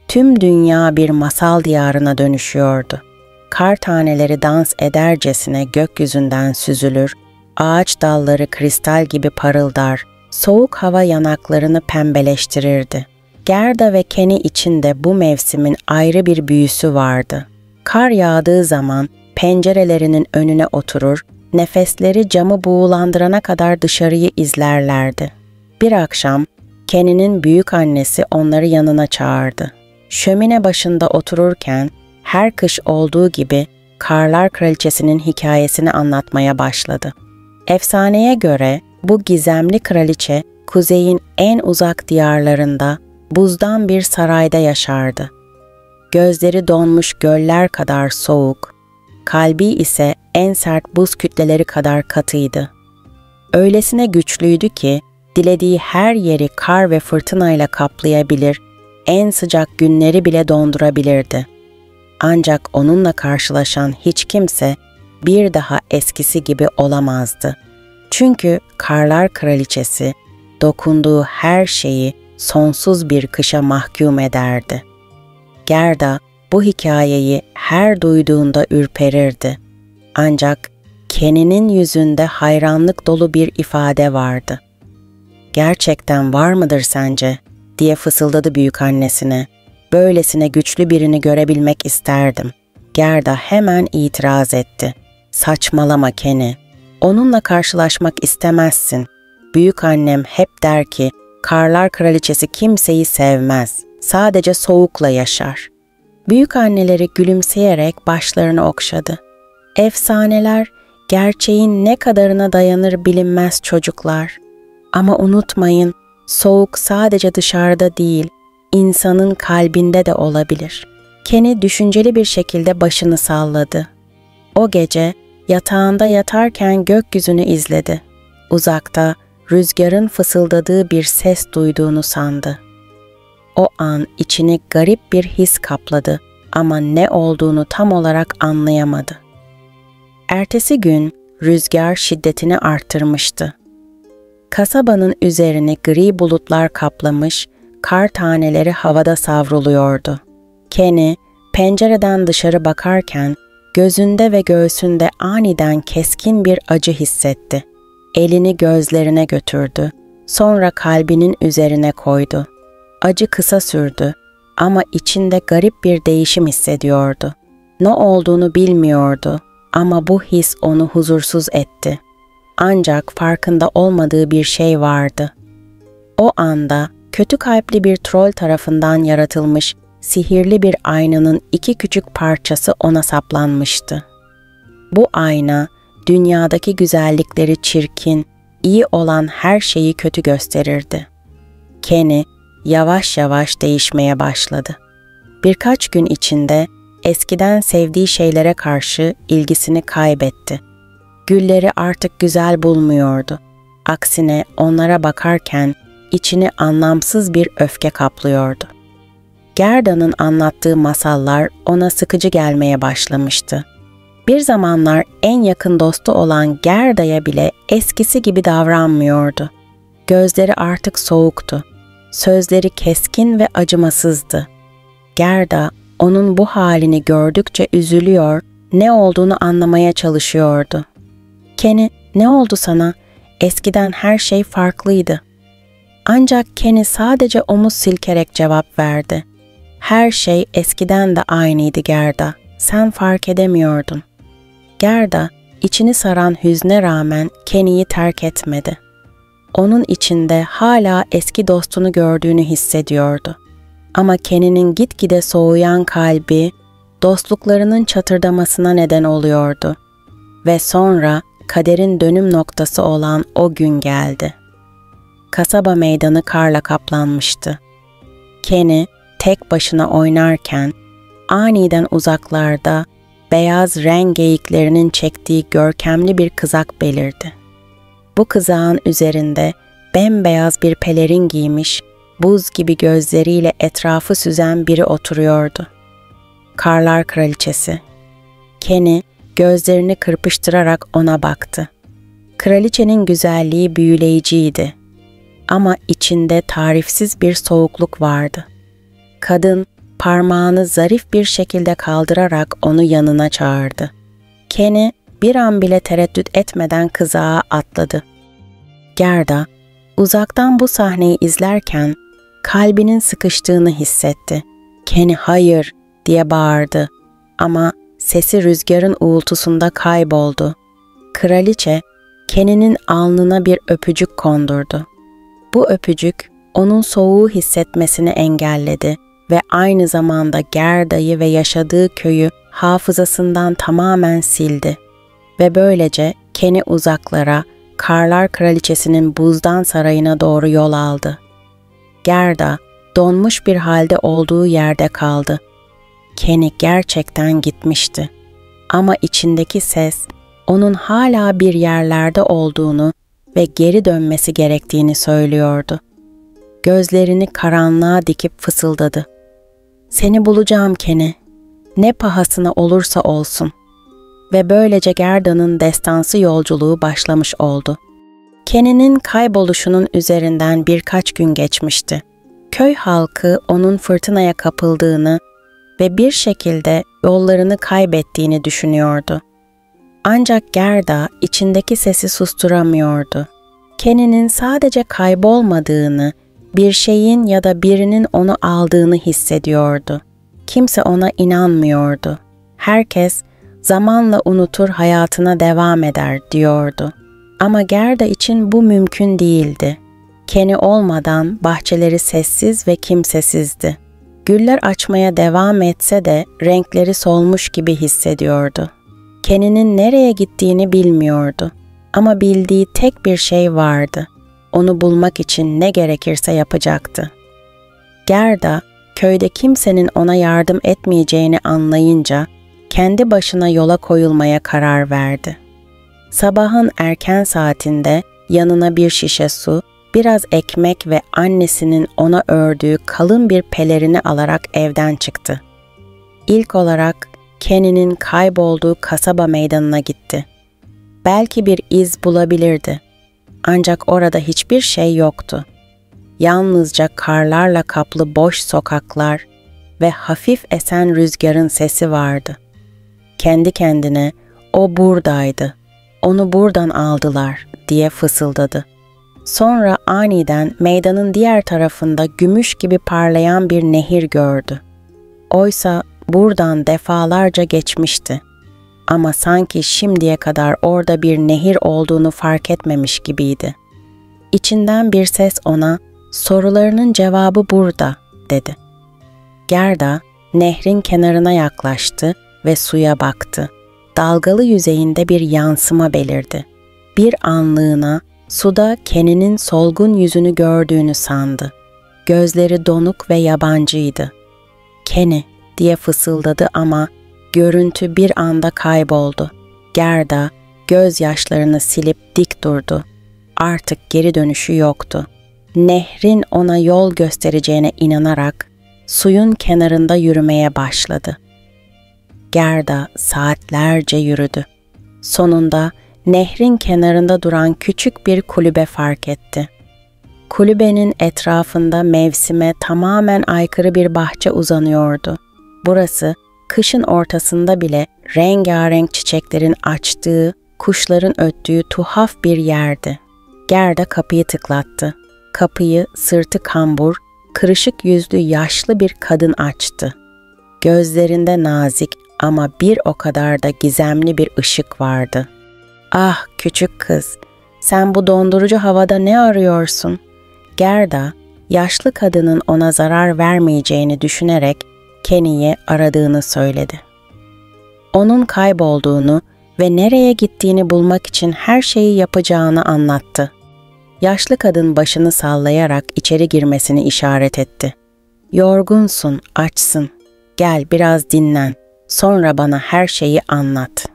tüm dünya bir masal diyarına dönüşüyordu. Kar taneleri dans edercesine gökyüzünden süzülür, ağaç dalları kristal gibi parıldar, soğuk hava yanaklarını pembeleştirirdi. Gerda ve Kenny için de bu mevsimin ayrı bir büyüsü vardı. Kar yağdığı zaman pencerelerinin önüne oturur, nefesleri camı buğulandırana kadar dışarıyı izlerlerdi. Bir akşam Kenny'nin büyük annesi onları yanına çağırdı. Şömine başında otururken her kış olduğu gibi Karlar Kraliçesi'nin hikayesini anlatmaya başladı. Efsaneye göre bu gizemli kraliçe kuzeyin en uzak diyarlarında buzdan bir sarayda yaşardı. Gözleri donmuş göller kadar soğuk, kalbi ise en sert buz kütleleri kadar katıydı. Öylesine güçlüydü ki dilediği her yeri kar ve fırtınayla kaplayabilir, en sıcak günleri bile dondurabilirdi. Ancak onunla karşılaşan hiç kimse bir daha eskisi gibi olamazdı. Çünkü Karlar Kraliçesi dokunduğu her şeyi sonsuz bir kışa mahkum ederdi. Gerda bu hikayeyi her duyduğunda ürperirdi. Ancak Kenny'nin yüzünde hayranlık dolu bir ifade vardı. "Gerçekten var mıdır sence?" diye fısıldadı büyükannesine. "Böylesine güçlü birini görebilmek isterdim." Gerda hemen itiraz etti. "Saçmalama Kenny. Onunla karşılaşmak istemezsin. Büyükannem hep der ki, Karlar Kraliçesi kimseyi sevmez. Sadece soğukla yaşar." Büyükanneleri gülümseyerek başlarını okşadı. "Efsaneler gerçeğin ne kadarına dayanır bilinmez çocuklar. Ama unutmayın, soğuk sadece dışarıda değil, insanın kalbinde de olabilir." Kenny düşünceli bir şekilde başını salladı. O gece yatağında yatarken gökyüzünü izledi. Uzakta rüzgarın fısıldadığı bir ses duyduğunu sandı. O an içini garip bir his kapladı ama ne olduğunu tam olarak anlayamadı. Ertesi gün rüzgar şiddetini arttırmıştı. Kasabanın üzerini gri bulutlar kaplamış, kar taneleri havada savruluyordu. Kenny pencereden dışarı bakarken gözünde ve göğsünde aniden keskin bir acı hissetti. Elini gözlerine götürdü, sonra kalbinin üzerine koydu. Acı kısa sürdü ama içinde garip bir değişim hissediyordu. Ne olduğunu bilmiyordu ama bu his onu huzursuz etti. Ancak farkında olmadığı bir şey vardı. O anda kötü kalpli bir troll tarafından yaratılmış sihirli bir aynanın iki küçük parçası ona saplanmıştı. Bu ayna dünyadaki güzellikleri çirkin, iyi olan her şeyi kötü gösterirdi. Kenny yavaş yavaş değişmeye başladı. Birkaç gün içinde eskiden sevdiği şeylere karşı ilgisini kaybetti. Gülleri artık güzel bulmuyordu. Aksine onlara bakarken içini anlamsız bir öfke kaplıyordu. Gerda'nın anlattığı masallar ona sıkıcı gelmeye başlamıştı. Bir zamanlar en yakın dostu olan Gerda'ya bile eskisi gibi davranmıyordu. Gözleri artık soğuktu. Sözleri keskin ve acımasızdı. Gerda onun bu halini gördükçe üzülüyor, ne olduğunu anlamaya çalışıyordu. "Kenny, ne oldu sana? Eskiden her şey farklıydı." Ancak Kenny sadece omuz silkerek cevap verdi. "Her şey eskiden de aynıydı Gerda. Sen fark edemiyordun." Gerda içini saran hüzne rağmen Kenny'yi terk etmedi. Onun içinde hala eski dostunu gördüğünü hissediyordu. Ama Kenny'nin gitgide soğuyan kalbi, dostluklarının çatırdamasına neden oluyordu. Ve sonra kaderin dönüm noktası olan o gün geldi. Kasaba meydanı karla kaplanmıştı. Kenny tek başına oynarken aniden uzaklarda beyaz renk geyiklerinin çektiği görkemli bir kızak belirdi. Bu kızağın üzerinde bembeyaz bir pelerin giymiş, buz gibi gözleriyle etrafı süzen biri oturuyordu. Karlar Kraliçesi. Kenny gözlerini kırpıştırarak ona baktı. Kraliçenin güzelliği büyüleyiciydi. Ama içinde tarifsiz bir soğukluk vardı. Kadın parmağını zarif bir şekilde kaldırarak onu yanına çağırdı. Kenny bir an bile tereddüt etmeden kızağa atladı. Gerda uzaktan bu sahneyi izlerken kalbinin sıkıştığını hissetti. Kenny hayır diye bağırdı ama sesi rüzgarın uğultusunda kayboldu. Kraliçe Kenny'nin alnına bir öpücük kondurdu. Bu öpücük onun soğuğu hissetmesini engelledi ve aynı zamanda Gerda'yı ve yaşadığı köyü hafızasından tamamen sildi. Ve böylece Kenny uzaklara, Karlar Kraliçesi'nin buzdan sarayına doğru yol aldı. Gerda donmuş bir halde olduğu yerde kaldı. Kenny gerçekten gitmişti. Ama içindeki ses onun hala bir yerlerde olduğunu ve geri dönmesi gerektiğini söylüyordu. Gözlerini karanlığa dikip fısıldadı. "Seni bulacağım Kenny, ne pahasına olursa olsun." Ve böylece Gerda'nın destansı yolculuğu başlamış oldu. Kenny'nin kayboluşunun üzerinden birkaç gün geçmişti. Köy halkı onun fırtınaya kapıldığını ve bir şekilde yollarını kaybettiğini düşünüyordu. Ancak Gerda içindeki sesi susturamıyordu. Kenny'nin sadece kaybolmadığını, bir şeyin ya da birinin onu aldığını hissediyordu. Kimse ona inanmıyordu. Herkes zamanla unutur, hayatına devam eder diyordu. Ama Gerda için bu mümkün değildi. Kenny olmadan bahçeleri sessiz ve kimsesizdi. Güller açmaya devam etse de renkleri solmuş gibi hissediyordu. Kenny'nin nereye gittiğini bilmiyordu. Ama bildiği tek bir şey vardı. Onu bulmak için ne gerekirse yapacaktı. Gerda, köyde kimsenin ona yardım etmeyeceğini anlayınca kendi başına yola koyulmaya karar verdi. Sabahın erken saatinde yanına bir şişe su, biraz ekmek ve annesinin ona ördüğü kalın bir pelerini alarak evden çıktı. İlk olarak Kenny'nin kaybolduğu kasaba meydanına gitti. Belki bir iz bulabilirdi. Ancak orada hiçbir şey yoktu. Yalnızca karlarla kaplı boş sokaklar ve hafif esen rüzgarın sesi vardı. Kendi kendine "O buradaydı, onu buradan aldılar" diye fısıldadı. Sonra aniden meydanın diğer tarafında gümüş gibi parlayan bir nehir gördü. Oysa buradan defalarca geçmişti. Ama sanki şimdiye kadar orada bir nehir olduğunu fark etmemiş gibiydi. İçinden bir ses ona "Sorularının cevabı burada" dedi. Gerda nehrin kenarına yaklaştı ve suya baktı. Dalgalı yüzeyinde bir yansıma belirdi. Bir anlığına suda Kenny'nin solgun yüzünü gördüğünü sandı. Gözleri donuk ve yabancıydı. "Kenny" diye fısıldadı ama görüntü bir anda kayboldu. Gerda gözyaşlarını silip dik durdu. Artık geri dönüşü yoktu. Nehrin ona yol göstereceğine inanarak suyun kenarında yürümeye başladı. Gerda saatlerce yürüdü. Sonunda nehrin kenarında duran küçük bir kulübe fark etti. Kulübenin etrafında mevsime tamamen aykırı bir bahçe uzanıyordu. Burası kışın ortasında bile rengarenk çiçeklerin açtığı, kuşların öttüğü tuhaf bir yerdi. Gerda kapıyı tıklattı. Kapıyı sırtı kambur, kırışık yüzlü yaşlı bir kadın açtı. Gözlerinde nazik ama bir o kadar da gizemli bir ışık vardı. "Ah küçük kız, sen bu dondurucu havada ne arıyorsun?" Gerda, yaşlı kadının ona zarar vermeyeceğini düşünerek Kenny'yi aradığını söyledi. Onun kaybolduğunu ve nereye gittiğini bulmak için her şeyi yapacağını anlattı. Yaşlı kadın başını sallayarak içeri girmesini işaret etti. "Yorgunsun, açsın. Gel biraz dinlen. Sonra bana her şeyi anlat."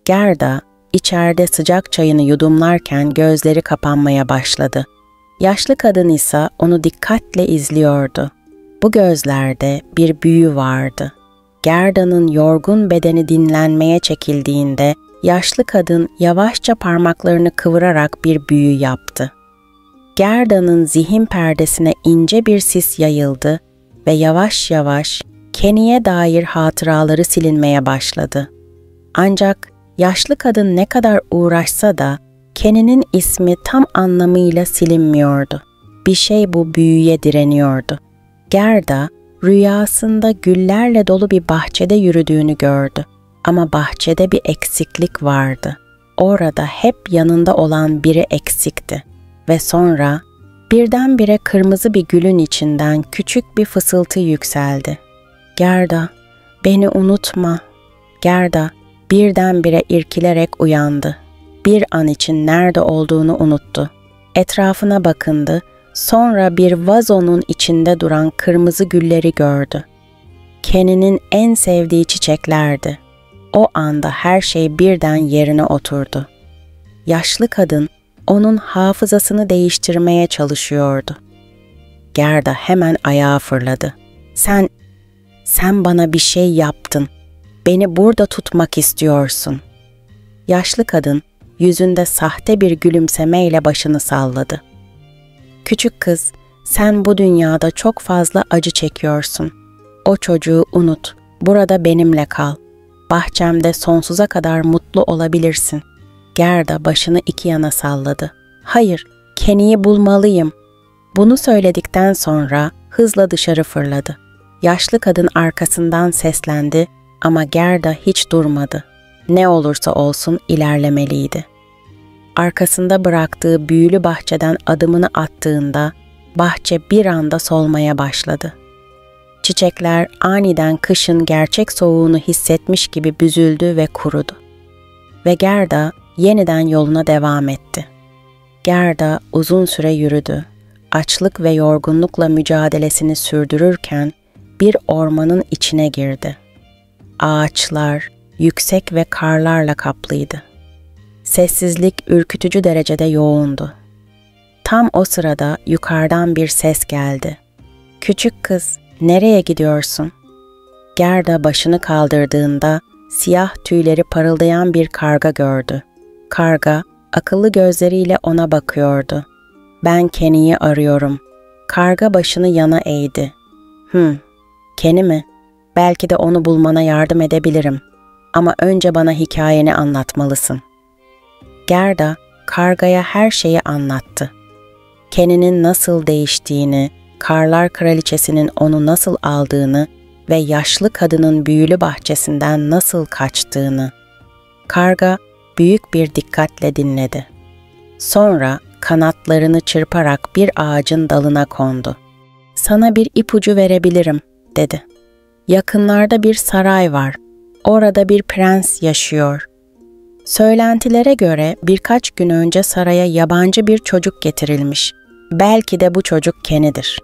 Gerda, içeride sıcak çayını yudumlarken gözleri kapanmaya başladı. Yaşlı kadın ise onu dikkatle izliyordu. Bu gözlerde bir büyü vardı. Gerda'nın yorgun bedeni dinlenmeye çekildiğinde yaşlı kadın yavaşça parmaklarını kıvırarak bir büyü yaptı. Gerda'nın zihin perdesine ince bir sis yayıldı ve yavaş yavaş Kenny'ye dair hatıraları silinmeye başladı. Ancak yaşlı kadın ne kadar uğraşsa da Kenny'nin ismi tam anlamıyla silinmiyordu. Bir şey bu büyüye direniyordu. Gerda, rüyasında güllerle dolu bir bahçede yürüdüğünü gördü. Ama bahçede bir eksiklik vardı. Orada hep yanında olan biri eksikti. Ve sonra birdenbire kırmızı bir gülün içinden küçük bir fısıltı yükseldi. "Gerda, beni unutma." Gerda birdenbire irkilerek uyandı. Bir an için nerede olduğunu unuttu. Etrafına bakındı. Sonra bir vazonun içinde duran kırmızı gülleri gördü. Kenny'nin en sevdiği çiçeklerdi. O anda her şey birden yerine oturdu. Yaşlı kadın onun hafızasını değiştirmeye çalışıyordu. Gerda hemen ayağa fırladı. Sen bana bir şey yaptın. Beni burada tutmak istiyorsun." Yaşlı kadın yüzünde sahte bir gülümsemeyle başını salladı. "Küçük kız, sen bu dünyada çok fazla acı çekiyorsun. O çocuğu unut. Burada benimle kal. Bahçemde sonsuza kadar mutlu olabilirsin." Gerda başını iki yana salladı. "Hayır, Kenny'yi bulmalıyım." Bunu söyledikten sonra hızla dışarı fırladı. Yaşlı kadın arkasından seslendi ama Gerda hiç durmadı. Ne olursa olsun ilerlemeliydi. Arkasında bıraktığı büyülü bahçeden adımını attığında bahçe bir anda solmaya başladı. Çiçekler aniden kışın gerçek soğuğunu hissetmiş gibi büzüldü ve kurudu. Ve Gerda yeniden yoluna devam etti. Gerda uzun süre yürüdü. Açlık ve yorgunlukla mücadelesini sürdürürken bir ormanın içine girdi. Ağaçlar yüksek ve karlarla kaplıydı. Sessizlik ürkütücü derecede yoğundu. Tam o sırada yukarıdan bir ses geldi. "Küçük kız, nereye gidiyorsun?" Gerda başını kaldırdığında siyah tüyleri parıldayan bir karga gördü. Karga akıllı gözleriyle ona bakıyordu. "Ben Kenny'yi arıyorum." Karga başını yana eğdi. Kenny mi? Belki de onu bulmana yardım edebilirim. Ama önce bana hikayeni anlatmalısın." Gerda kargaya her şeyi anlattı. Kenny'nin nasıl değiştiğini, Karlar Kraliçesi'nin onu nasıl aldığını ve yaşlı kadının büyülü bahçesinden nasıl kaçtığını. Karga büyük bir dikkatle dinledi. Sonra kanatlarını çırparak bir ağacın dalına kondu. "Sana bir ipucu verebilirim," dedi. "Yakınlarda bir saray var. Orada bir prens yaşıyor. Söylentilere göre birkaç gün önce saraya yabancı bir çocuk getirilmiş. Belki de bu çocuk Kenny'dir."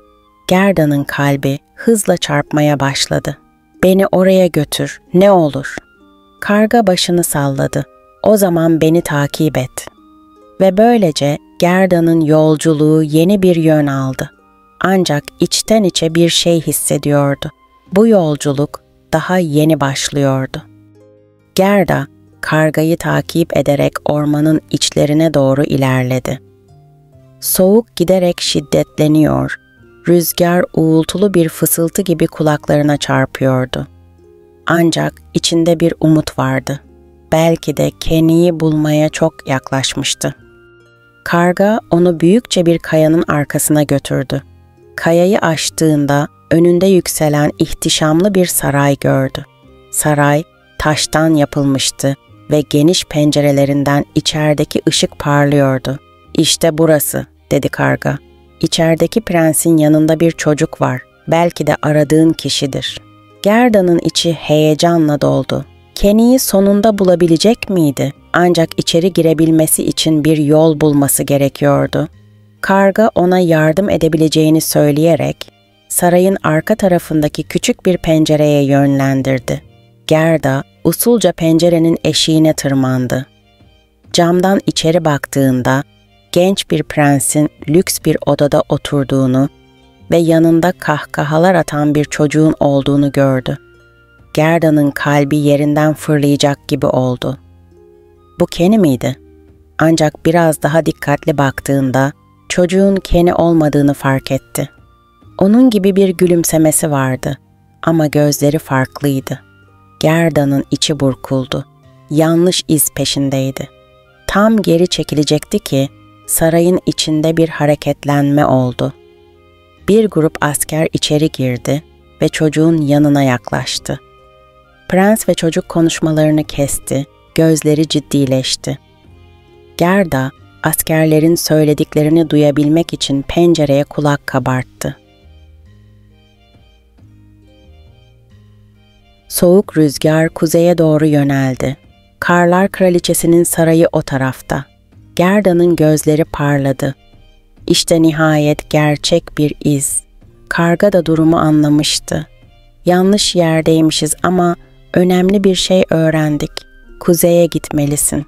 Gerda'nın kalbi hızla çarpmaya başladı. "Beni oraya götür, ne olur." Karga başını salladı. "O zaman beni takip et." Ve böylece Gerda'nın yolculuğu yeni bir yön aldı. Ancak içten içe bir şey hissediyordu. Bu yolculuk daha yeni başlıyordu. Gerda, kargayı takip ederek ormanın içlerine doğru ilerledi. Soğuk giderek şiddetleniyor, rüzgar uğultulu bir fısıltı gibi kulaklarına çarpıyordu. Ancak içinde bir umut vardı. Belki de Kenny'yi bulmaya çok yaklaşmıştı. Karga onu büyükçe bir kayanın arkasına götürdü. Kayayı aştığında önünde yükselen ihtişamlı bir saray gördü. Saray taştan yapılmıştı ve geniş pencerelerinden içerideki ışık parlıyordu. "İşte burası," dedi karga. "İçerideki prensin yanında bir çocuk var. Belki de aradığın kişidir." Gerda'nın içi heyecanla doldu. Kenny'yi sonunda bulabilecek miydi? Ancak içeri girebilmesi için bir yol bulması gerekiyordu. Karga ona yardım edebileceğini söyleyerek sarayın arka tarafındaki küçük bir pencereye yönlendirdi. Gerda usulca pencerenin eşiğine tırmandı. Camdan içeri baktığında genç bir prensin lüks bir odada oturduğunu ve yanında kahkahalar atan bir çocuğun olduğunu gördü. Gerda'nın kalbi yerinden fırlayacak gibi oldu. Bu Kenny miydi? Ancak biraz daha dikkatli baktığında çocuğun Kenny olmadığını fark etti. Onun gibi bir gülümsemesi vardı ama gözleri farklıydı. Gerda'nın içi burkuldu. Yanlış iz peşindeydi. Tam geri çekilecekti ki sarayın içinde bir hareketlenme oldu. Bir grup asker içeri girdi ve çocuğun yanına yaklaştı. Prens ve çocuk konuşmalarını kesti, gözleri ciddileşti. Gerda, askerlerin söylediklerini duyabilmek için pencereye kulak kabarttı. Soğuk rüzgar kuzeye doğru yöneldi. Karlar Kraliçesi'nin sarayı o tarafta. Gerda'nın gözleri parladı. İşte nihayet gerçek bir iz. Karga da durumu anlamıştı. Yanlış yerdeymişiz ama önemli bir şey öğrendik. Kuzeye gitmelisin.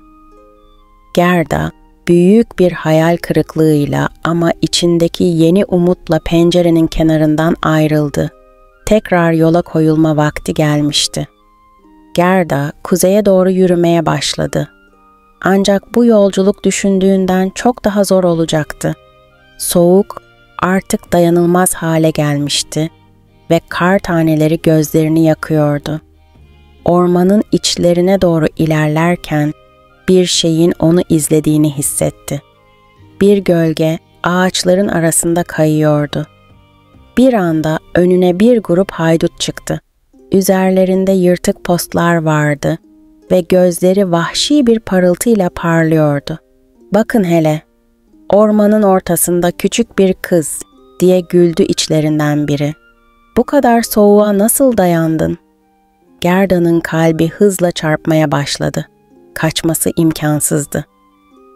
Gerda, büyük bir hayal kırıklığıyla ama içindeki yeni umutla pencerenin kenarından ayrıldı. Tekrar yola koyulma vakti gelmişti. Gerda, kuzeye doğru yürümeye başladı. Ancak bu yolculuk düşündüğünden çok daha zor olacaktı. Soğuk artık dayanılmaz hale gelmişti ve kar taneleri gözlerini yakıyordu. Ormanın içlerine doğru ilerlerken bir şeyin onu izlediğini hissetti. Bir gölge ağaçların arasında kayıyordu. Bir anda önüne bir grup haydut çıktı. Üzerlerinde yırtık postlar vardı ve gözleri vahşi bir parıltıyla parlıyordu. "Bakın hele, ormanın ortasında küçük bir kız," diye güldü içlerinden biri. "Bu kadar soğuğa nasıl dayandın?" Gerda'nın kalbi hızla çarpmaya başladı. Kaçması imkansızdı.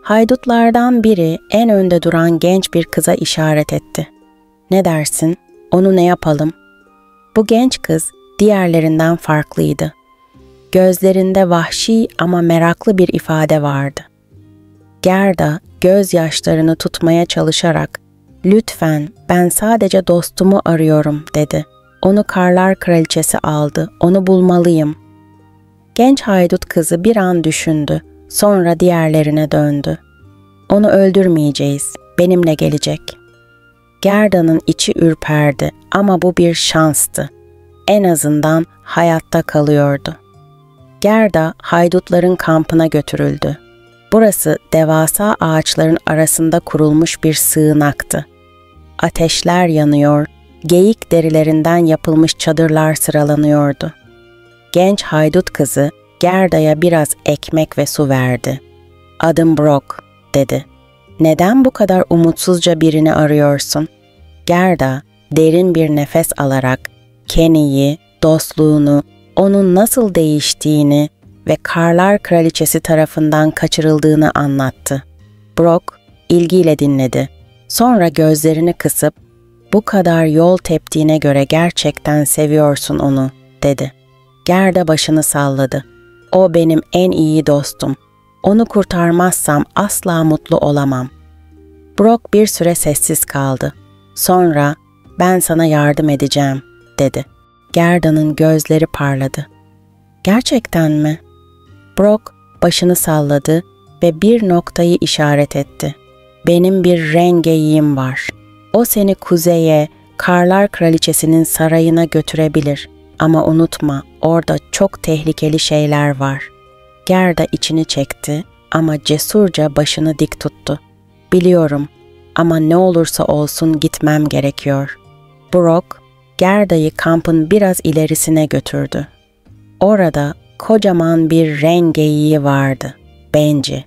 Haydutlardan biri en önde duran genç bir kıza işaret etti. "Ne dersin? Onu ne yapalım?" Bu genç kız diğerlerinden farklıydı. Gözlerinde vahşi ama meraklı bir ifade vardı. Gerda gözyaşlarını tutmaya çalışarak "Lütfen, ben sadece dostumu arıyorum," dedi. "Onu Karlar Kraliçesi aldı, onu bulmalıyım." Genç haydut kızı bir an düşündü, sonra diğerlerine döndü. "Onu öldürmeyeceğiz, benimle gelecek." Gerda'nın içi ürperdi ama bu bir şanstı. En azından hayatta kalıyordu. Gerda haydutların kampına götürüldü. Burası devasa ağaçların arasında kurulmuş bir sığınaktı. Ateşler yanıyor, geyik derilerinden yapılmış çadırlar sıralanıyordu. Genç haydut kızı Gerda'ya biraz ekmek ve su verdi. "Adım Brock," dedi. "Neden bu kadar umutsuzca birini arıyorsun?" Gerda derin bir nefes alarak Kenny'yi, dostluğunu, onun nasıl değiştiğini ve Karlar Kraliçesi tarafından kaçırıldığını anlattı. Brock ilgiyle dinledi. Sonra gözlerini kısıp "Bu kadar yol teptiğine göre gerçekten seviyorsun onu," dedi. Gerda başını salladı. "O benim en iyi dostum. Onu kurtarmazsam asla mutlu olamam." Brock bir süre sessiz kaldı. Sonra "Ben sana yardım edeceğim," dedi. Gerda'nın gözleri parladı. "Gerçekten mi?" Brock başını salladı ve bir noktayı işaret etti. "Benim bir rengeyiğim var. O seni kuzeye, Karlar Kraliçesi'nin sarayına götürebilir. Ama unutma, orada çok tehlikeli şeyler var." Gerda içini çekti ama cesurca başını dik tuttu. "Biliyorum ama ne olursa olsun gitmem gerekiyor." Brock, Gerda'yı kampın biraz ilerisine götürdü. Orada kocaman bir ren geyiği vardı. Benji.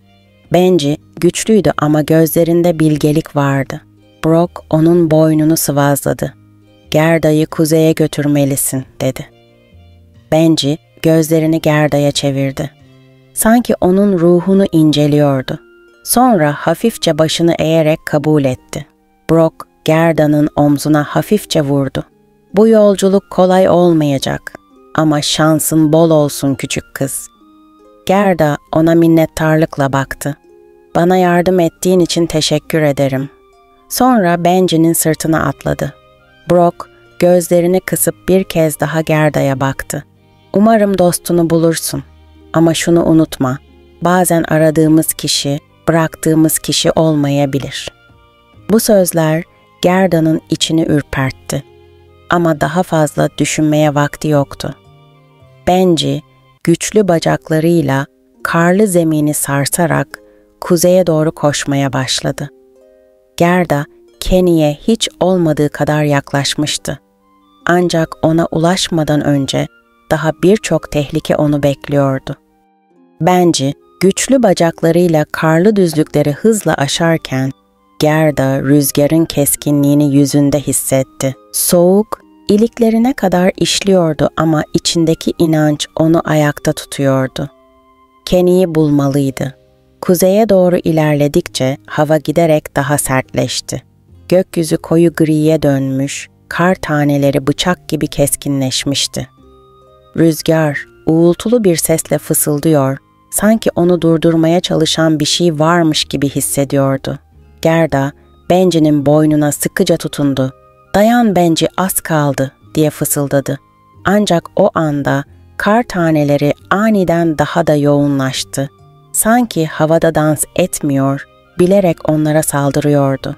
Benji güçlüydü ama gözlerinde bilgelik vardı. Brock onun boynunu sıvazladı. "Gerda'yı kuzeye götürmelisin," dedi. Benji gözlerini Gerda'ya çevirdi. Sanki onun ruhunu inceliyordu. Sonra hafifçe başını eğerek kabul etti. Brock Gerda'nın omzuna hafifçe vurdu. "Bu yolculuk kolay olmayacak ama şansın bol olsun küçük kız." Gerda ona minnettarlıkla baktı. "Bana yardım ettiğin için teşekkür ederim." Sonra Benji'nin sırtına atladı. Brock gözlerini kısıp bir kez daha Gerda'ya baktı. "Umarım dostunu bulursun. Ama şunu unutma, bazen aradığımız kişi, bıraktığımız kişi olmayabilir." Bu sözler Gerda'nın içini ürpertti. Ama daha fazla düşünmeye vakti yoktu. Benji, güçlü bacaklarıyla karlı zemini sarsarak kuzeye doğru koşmaya başladı. Gerda, Kenny'e hiç olmadığı kadar yaklaşmıştı. Ancak ona ulaşmadan önce daha birçok tehlike onu bekliyordu. Benji, güçlü bacaklarıyla karlı düzlükleri hızla aşarken, Gerda rüzgarın keskinliğini yüzünde hissetti. Soğuk, iliklerine kadar işliyordu ama içindeki inanç onu ayakta tutuyordu. Kenny'yi bulmalıydı. Kuzeye doğru ilerledikçe hava giderek daha sertleşti. Gökyüzü koyu griye dönmüş, kar taneleri bıçak gibi keskinleşmişti. Rüzgar uğultulu bir sesle fısıldıyor, sanki onu durdurmaya çalışan bir şey varmış gibi hissediyordu. Gerda, Benji'nin boynuna sıkıca tutundu. "Dayan Benji, az kaldı," diye fısıldadı. Ancak o anda kar taneleri aniden daha da yoğunlaştı. Sanki havada dans etmiyor, bilerek onlara saldırıyordu.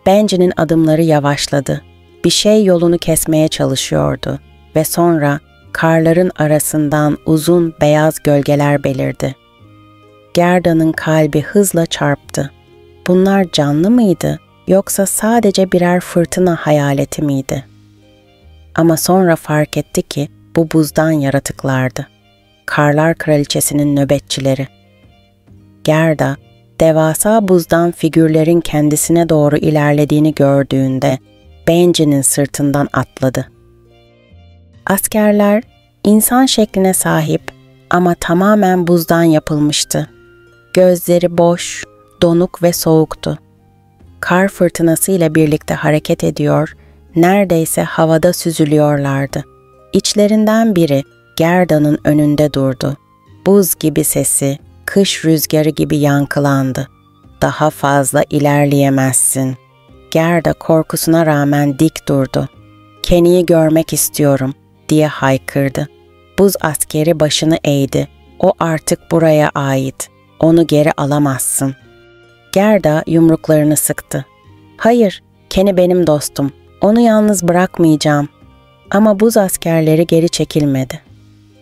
Benji'nin adımları yavaşladı. Bir şey yolunu kesmeye çalışıyordu ve sonra karların arasından uzun beyaz gölgeler belirdi. Gerda'nın kalbi hızla çarptı. Bunlar canlı mıydı yoksa sadece birer fırtına hayaleti miydi? Ama sonra fark etti ki bu buzdan yaratıklardı. Karlar Kraliçesi'nin nöbetçileri. Gerda, devasa buzdan figürlerin kendisine doğru ilerlediğini gördüğünde Benji'nin sırtından atladı. Askerler insan şekline sahip ama tamamen buzdan yapılmıştı. Gözleri boş, donuk ve soğuktu. Kar fırtınasıyla birlikte hareket ediyor, neredeyse havada süzülüyorlardı. İçlerinden biri Gerda'nın önünde durdu. Buz gibi sesi, kış rüzgarı gibi yankılandı. "Daha fazla ilerleyemezsin." Gerda korkusuna rağmen dik durdu. "Kenny'yi görmek istiyorum," diye haykırdı. Buz askeri başını eğdi. "O artık buraya ait. Onu geri alamazsın." Gerda yumruklarını sıktı. "Hayır, Kenny benim dostum. Onu yalnız bırakmayacağım." Ama buz askerleri geri çekilmedi.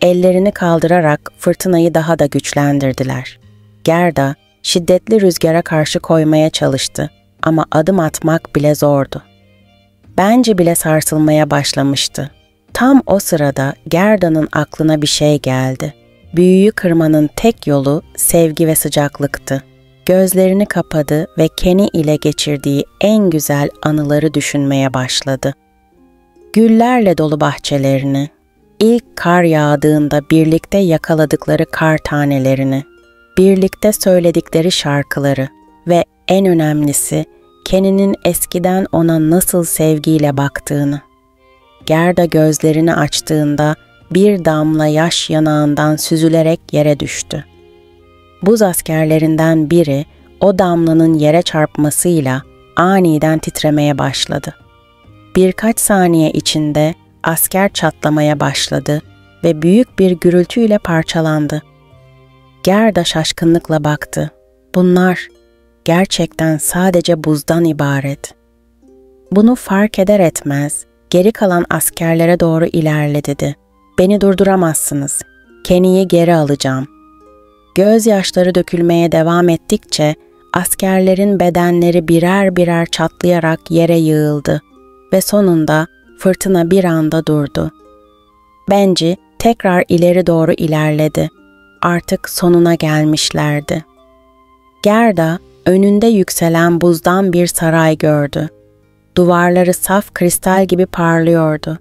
Ellerini kaldırarak fırtınayı daha da güçlendirdiler. Gerda şiddetli rüzgara karşı koymaya çalıştı ama adım atmak bile zordu. Benji bile sarsılmaya başlamıştı. Tam o sırada Gerda'nın aklına bir şey geldi. Büyüyü kırmanın tek yolu sevgi ve sıcaklıktı. Gözlerini kapadı ve Kenny ile geçirdiği en güzel anıları düşünmeye başladı. Güllerle dolu bahçelerini, ilk kar yağdığında birlikte yakaladıkları kar tanelerini, birlikte söyledikleri şarkıları ve en önemlisi Kenny'nin eskiden ona nasıl sevgiyle baktığını. Gerda gözlerini açtığında bir damla yaş yanağından süzülerek yere düştü. Buz askerlerinden biri o damlanın yere çarpmasıyla aniden titremeye başladı. Birkaç saniye içinde asker çatlamaya başladı ve büyük bir gürültüyle parçalandı. Gerda şaşkınlıkla baktı. Bunlar gerçekten sadece buzdan ibaret. Bunu fark eder etmez geri kalan askerlere doğru ilerledi. "Beni durduramazsınız. Kenny'yi geri alacağım." Gözyaşları dökülmeye devam ettikçe askerlerin bedenleri birer birer çatlayarak yere yığıldı ve sonunda fırtına bir anda durdu. Benji Tekrar ileri doğru ilerledi. Artık sonuna gelmişlerdi. Gerda önünde yükselen buzdan bir saray gördü. Duvarları saf kristal gibi parlıyordu.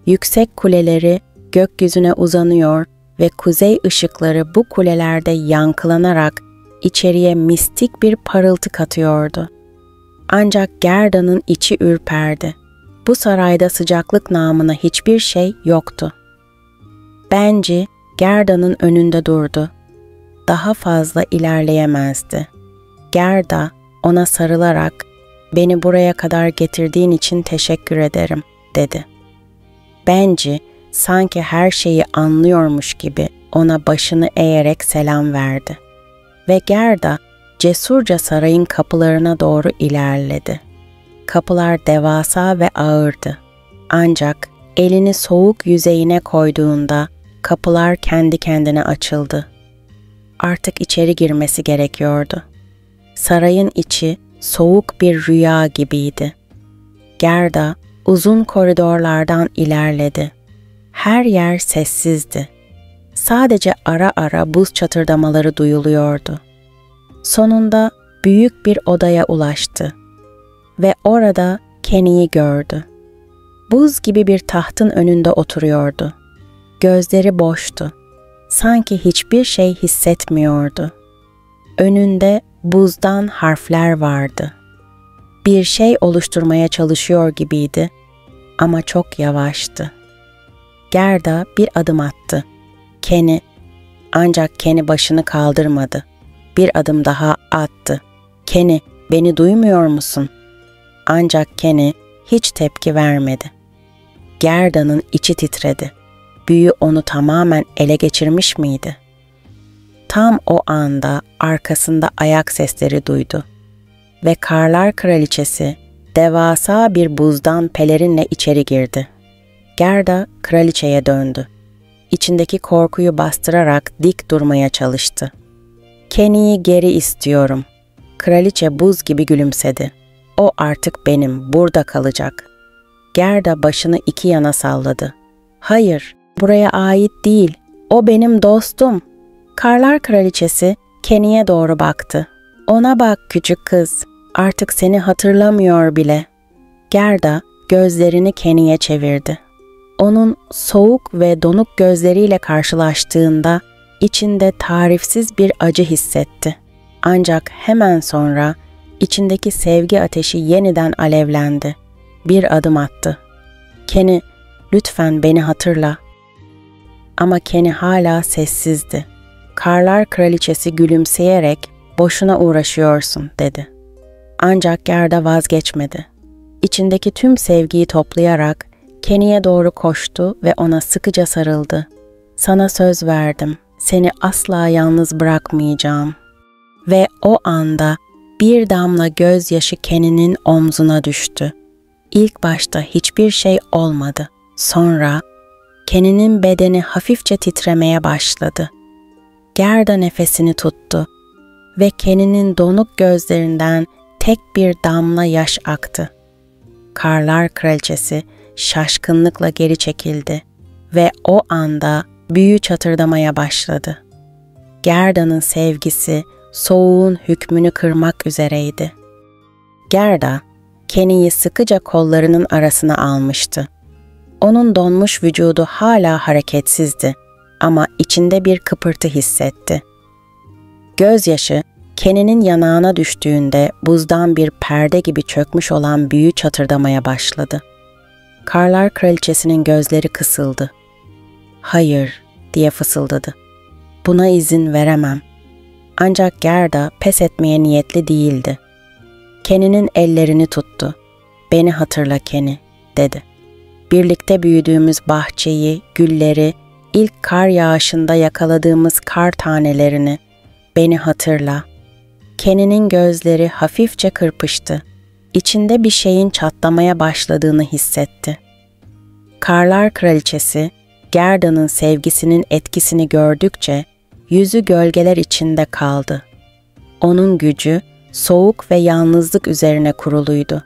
Yüksek kuleleri gökyüzüne uzanıyor ve kuzey ışıkları bu kulelerde yankılanarak içeriye mistik bir parıltı katıyordu. Ancak Gerda'nın içi ürperdi. Bu sarayda sıcaklık namına hiçbir şey yoktu. Benci Gerda'nın önünde durdu. Daha fazla ilerleyemezdi. Gerda ona sarılarak "Beni buraya kadar getirdiğin için teşekkür ederim," dedi. Benci sanki her şeyi anlıyormuş gibi ona başını eğerek selam verdi. Ve Gerda cesurca sarayın kapılarına doğru ilerledi. Kapılar devasa ve ağırdı. Ancak elini soğuk yüzeyine koyduğunda kapılar kendi kendine açıldı. Artık içeri girmesi gerekiyordu. Sarayın içi soğuk bir rüya gibiydi. Gerda uzun koridorlardan ilerledi. Her yer sessizdi. Sadece ara ara buz çatırdamaları duyuluyordu. Sonunda büyük bir odaya ulaştı ve orada Kenny'yi gördü. Buz gibi bir tahtın önünde oturuyordu. Gözleri boştu. Sanki hiçbir şey hissetmiyordu. Önünde buzdan harfler vardı. Bir şey oluşturmaya çalışıyor gibiydi ama çok yavaştı. Gerda bir adım attı. Kenny, ancak Kenny başını kaldırmadı. Bir adım daha attı. Kenny, beni duymuyor musun? Ancak Kenny hiç tepki vermedi. Gerda'nın içi titredi. Büyü onu tamamen ele geçirmiş miydi? Tam o anda arkasında ayak sesleri duydu ve Karlar Kraliçesi devasa bir buzdan pelerinle içeri girdi. Gerda kraliçeye döndü. İçindeki korkuyu bastırarak dik durmaya çalıştı. "Kenny'yi geri istiyorum." Kraliçe buz gibi gülümsedi. "O artık benim, burada kalacak." Gerda başını iki yana salladı. "Hayır, buraya ait değil. O benim dostum." Karlar Kraliçesi Kenny'ye doğru baktı. "Ona bak küçük kız, artık seni hatırlamıyor bile." Gerda gözlerini Kenny'ye çevirdi. Onun soğuk ve donuk gözleriyle karşılaştığında içinde tarifsiz bir acı hissetti. Ancak hemen sonra içindeki sevgi ateşi yeniden alevlendi. Bir adım attı. "Kenny, lütfen beni hatırla." Ama Kenny hala sessizdi. Karlar Kraliçesi gülümseyerek "Boşuna uğraşıyorsun," dedi. Ancak Gerda vazgeçmedi. İçindeki tüm sevgiyi toplayarak Kenny'ye doğru koştu ve ona sıkıca sarıldı. "Sana söz verdim, seni asla yalnız bırakmayacağım." Ve o anda bir damla gözyaşı Kenny'nin omzuna düştü. İlk başta hiçbir şey olmadı. Sonra Kenny'nin bedeni hafifçe titremeye başladı. Gerda nefesini tuttu ve Kenny'nin donuk gözlerinden tek bir damla yaş aktı. Karlar Kraliçesi şaşkınlıkla geri çekildi ve o anda büyü çatırdamaya başladı. Gerda'nın sevgisi soğuğun hükmünü kırmak üzereydi. Gerda, Kenny'yi sıkıca kollarının arasına almıştı. Onun donmuş vücudu hala hareketsizdi ama içinde bir kıpırtı hissetti. Gözyaşı Kenny'nin yanağına düştüğünde buzdan bir perde gibi çökmüş olan büyü çatırdamaya başladı. Karlar Kraliçesi'nin gözleri kısıldı. "Hayır," diye fısıldadı. "Buna izin veremem." Ancak Gerda pes etmeye niyetli değildi. Kenny'nin ellerini tuttu. "Beni hatırla Kenny," dedi. "Birlikte büyüdüğümüz bahçeyi, gülleri, ilk kar yağışında yakaladığımız kar tanelerini, beni hatırla." Kenny'nin gözleri hafifçe kırpıştı. İçinde bir şeyin çatlamaya başladığını hissetti. Karlar Kraliçesi, Gerda'nın sevgisinin etkisini gördükçe yüzü gölgeler içinde kaldı. Onun gücü soğuk ve yalnızlık üzerine kuruluydu.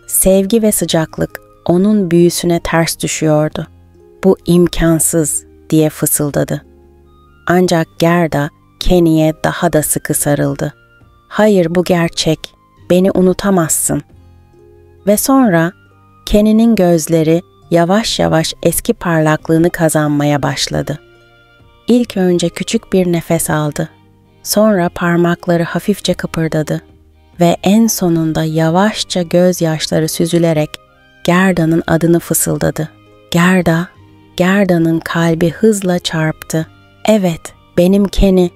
Sevgi ve sıcaklık onun büyüsüne ters düşüyordu. "Bu imkansız," diye fısıldadı. Ancak Gerda Kenny'e daha da sıkı sarıldı. Hayır, bu gerçek, beni unutamazsın. Ve sonra Kenny'nin gözleri yavaş yavaş eski parlaklığını kazanmaya başladı. İlk önce küçük bir nefes aldı. Sonra parmakları hafifçe kıpırdadı ve en sonunda yavaşça gözyaşları süzülerek Gerda'nın adını fısıldadı. Gerda, Gerda'nın kalbi hızla çarptı. Evet, benim Kenny.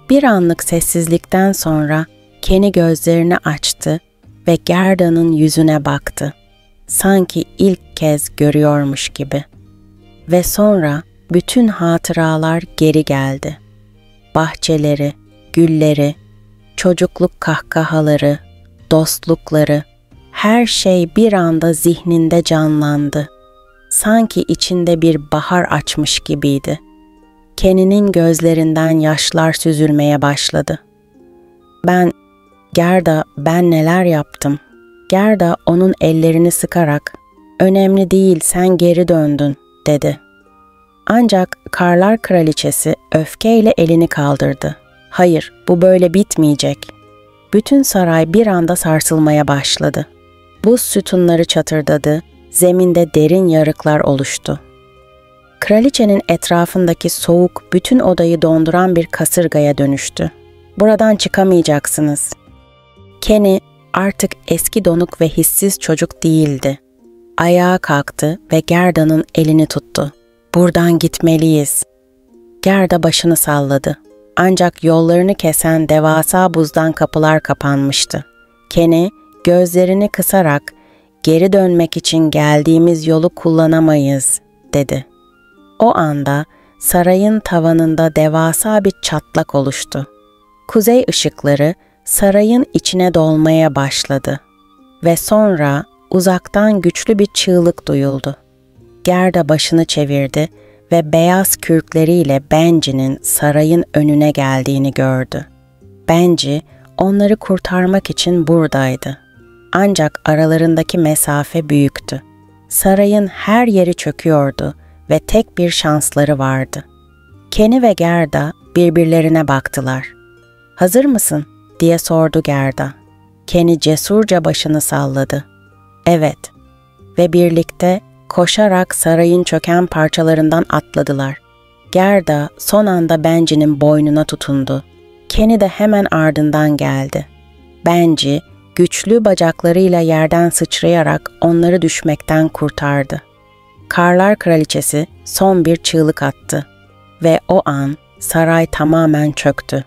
Bir anlık sessizlikten sonra Kenny gözlerini açtı ve Gerda'nın yüzüne baktı. Sanki ilk kez görüyormuş gibi. Ve sonra bütün hatıralar geri geldi. Bahçeleri, gülleri, çocukluk kahkahaları, dostlukları, her şey bir anda zihninde canlandı. Sanki içinde bir bahar açmış gibiydi. Kenny'nin gözlerinden yaşlar süzülmeye başladı. Gerda, ben neler yaptım? Gerda onun ellerini sıkarak, önemli değil, sen geri döndün, dedi. Ancak Karlar Kraliçesi öfkeyle elini kaldırdı. Hayır, bu böyle bitmeyecek. Bütün saray bir anda sarsılmaya başladı. Buz sütunları çatırdadı, zeminde derin yarıklar oluştu. Kraliçenin etrafındaki soğuk bütün odayı donduran bir kasırgaya dönüştü. Buradan çıkamayacaksınız. Kenny artık eski donuk ve hissiz çocuk değildi. Ayağa kalktı ve Gerda'nın elini tuttu. Buradan gitmeliyiz. Gerda başını salladı. Ancak yollarını kesen devasa buzdan kapılar kapanmıştı. Kenny gözlerini kısarak geri dönmek için geldiğimiz yolu kullanamayız, dedi. O anda sarayın tavanında devasa bir çatlak oluştu. Kuzey ışıkları sarayın içine dolmaya başladı ve sonra uzaktan güçlü bir çığlık duyuldu. Gerda başını çevirdi ve beyaz kürkleriyle Benji'nin sarayın önüne geldiğini gördü. Benji onları kurtarmak için buradaydı. Ancak aralarındaki mesafe büyüktü. Sarayın her yeri çöküyordu ve tek bir şansları vardı. Kenny ve Gerda birbirlerine baktılar. "Hazır mısın?" diye sordu Gerda. Kenny cesurca başını salladı. "Evet." Ve birlikte koşarak sarayın çöken parçalarından atladılar. Gerda son anda Benji'nin boynuna tutundu. Kenny de hemen ardından geldi. Benji güçlü bacaklarıyla yerden sıçrayarak onları düşmekten kurtardı. Karlar Kraliçesi son bir çığlık attı ve o an saray tamamen çöktü.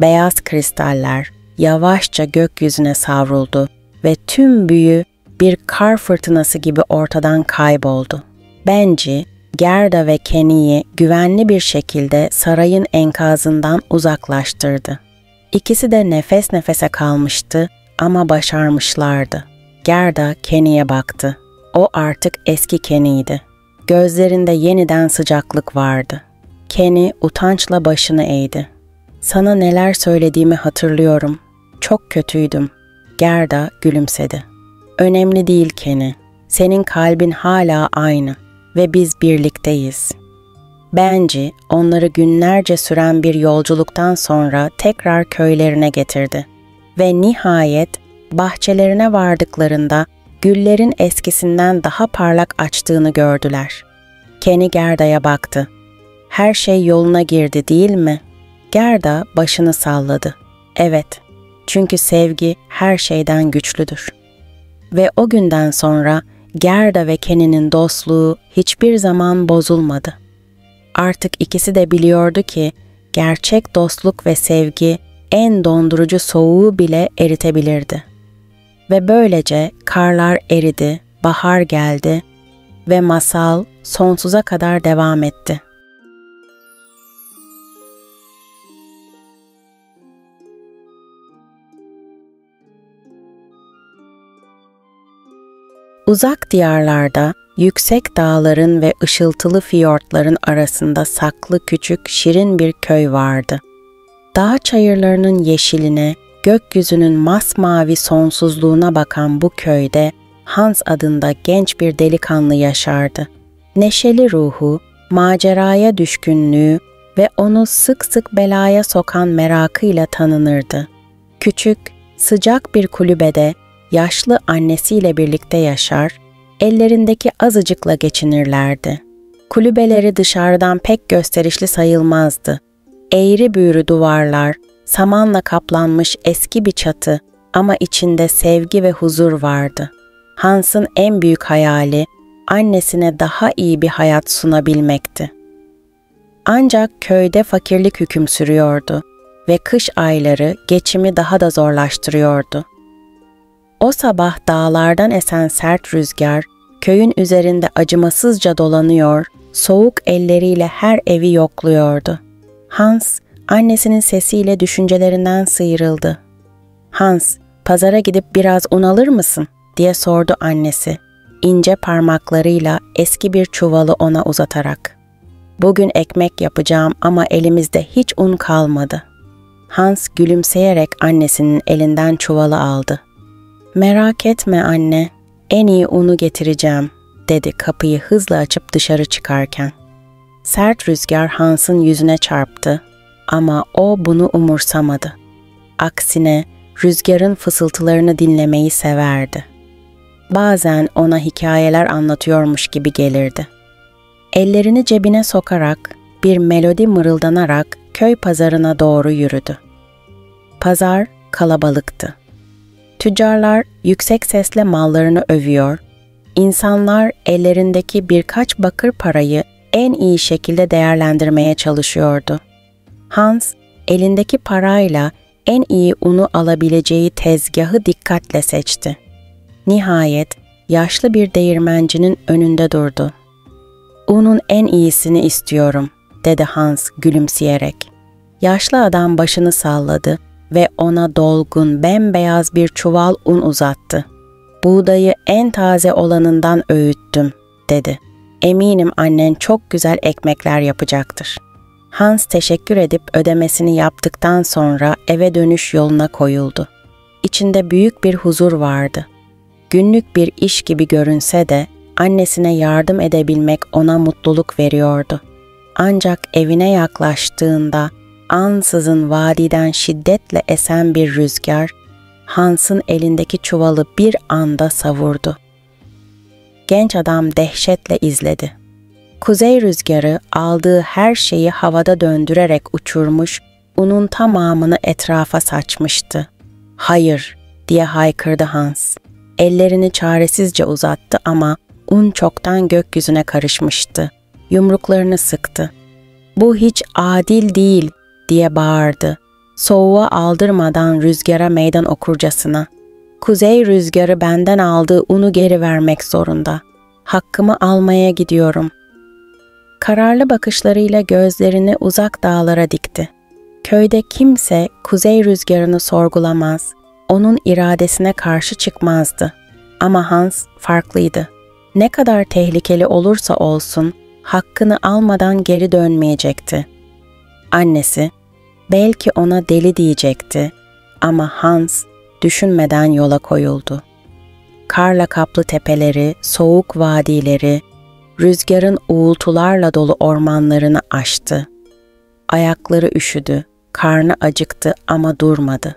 Beyaz kristaller yavaşça gökyüzüne savruldu ve tüm büyü bir kar fırtınası gibi ortadan kayboldu. Benji, Gerda ve Kenny'yi güvenli bir şekilde sarayın enkazından uzaklaştırdı. İkisi de nefes nefese kalmıştı ama başarmışlardı. Gerda Kenny'ye baktı. O artık eski Kenny'ydi. Gözlerinde yeniden sıcaklık vardı. Kenny utançla başını eğdi. "Sana neler söylediğimi hatırlıyorum. Çok kötüydüm." Gerda gülümsedi. "Önemli değil Kenny. Senin kalbin hala aynı ve biz birlikteyiz." Benji onları günlerce süren bir yolculuktan sonra tekrar köylerine getirdi ve nihayet bahçelerine vardıklarında güllerin eskisinden daha parlak açtığını gördüler. Kenny Gerda'ya baktı. "Her şey yoluna girdi değil mi?" Gerda başını salladı. "Evet, çünkü sevgi her şeyden güçlüdür." Ve o günden sonra Gerda ve Kenny'nin dostluğu hiçbir zaman bozulmadı. Artık ikisi de biliyordu ki gerçek dostluk ve sevgi en dondurucu soğuğu bile eritebilirdi. Ve böylece karlar eridi, bahar geldi ve masal sonsuza kadar devam etti. Uzak diyarlarda, yüksek dağların ve ışıltılı fiyortların arasında saklı küçük, şirin bir köy vardı. Dağ çayırlarının yeşiline, gökyüzünün masmavi sonsuzluğuna bakan bu köyde Hans adında genç bir delikanlı yaşardı. Neşeli ruhu, maceraya düşkünlüğü ve onu sık sık belaya sokan merakıyla tanınırdı. Küçük, sıcak bir kulübede yaşlı annesiyle birlikte yaşar, ellerindeki azıcıkla geçinirlerdi. Kulübeleri dışarıdan pek gösterişli sayılmazdı. Eğri büğrü duvarlar, samanla kaplanmış eski bir çatı ama içinde sevgi ve huzur vardı. Hans'ın en büyük hayali, annesine daha iyi bir hayat sunabilmekti. Ancak köyde fakirlik hüküm sürüyordu ve kış ayları geçimi daha da zorlaştırıyordu. O sabah dağlardan esen sert rüzgar, köyün üzerinde acımasızca dolanıyor, soğuk elleriyle her evi yokluyordu. Hans, annesinin sesiyle düşüncelerinden sıyrıldı. "Hans, pazara gidip biraz un alır mısın?" diye sordu annesi, ince parmaklarıyla eski bir çuvalı ona uzatarak. "Bugün ekmek yapacağım ama elimizde hiç un kalmadı." Hans gülümseyerek annesinin elinden çuvalı aldı. "Merak etme anne, en iyi unu getireceğim," dedi kapıyı hızla açıp dışarı çıkarken. Sert rüzgar Hans'ın yüzüne çarptı ama o bunu umursamadı. Aksine rüzgarın fısıltılarını dinlemeyi severdi. Bazen ona hikayeler anlatıyormuş gibi gelirdi. Ellerini cebine sokarak, bir melodi mırıldanarak köy pazarına doğru yürüdü. Pazar kalabalıktı. Tüccarlar yüksek sesle mallarını övüyor, insanlar ellerindeki birkaç bakır parayı en iyi şekilde değerlendirmeye çalışıyordu. Hans, elindeki parayla en iyi unu alabileceği tezgahı dikkatle seçti. Nihayet yaşlı bir değirmencinin önünde durdu. "Unun en iyisini istiyorum," dedi Hans gülümseyerek. Yaşlı adam başını salladı ve ona dolgun, bembeyaz bir çuval un uzattı. "Buğdayı en taze olanından öğüttüm," dedi. "Eminim annen çok güzel ekmekler yapacaktır." Hans teşekkür edip ödemesini yaptıktan sonra eve dönüş yoluna koyuldu. İçinde büyük bir huzur vardı. Günlük bir iş gibi görünse de annesine yardım edebilmek ona mutluluk veriyordu. Ancak evine yaklaştığında ansızın vadiden şiddetle esen bir rüzgar Hans'ın elindeki çuvalı bir anda savurdu. Genç adam dehşetle izledi. Kuzey rüzgarı aldığı her şeyi havada döndürerek uçurmuş, unun tamamını etrafa saçmıştı. "Hayır," diye haykırdı Hans. Ellerini çaresizce uzattı ama un çoktan gökyüzüne karışmıştı. Yumruklarını sıktı. "Bu hiç adil değil," diye bağırdı. Soğuğa aldırmadan rüzgara meydan okurcasına. "Kuzey rüzgarı benden aldığı unu geri vermek zorunda. Hakkımı almaya gidiyorum." Kararlı bakışlarıyla gözlerini uzak dağlara dikti. Köyde kimse kuzey rüzgarını sorgulamaz, onun iradesine karşı çıkmazdı. Ama Hans farklıydı. Ne kadar tehlikeli olursa olsun hakkını almadan geri dönmeyecekti. Annesi belki ona deli diyecekti ama Hans düşünmeden yola koyuldu. Karla kaplı tepeleri, soğuk vadileri, rüzgarın uğultularla dolu ormanlarını aştı. Ayakları üşüdü, karnı acıktı ama durmadı.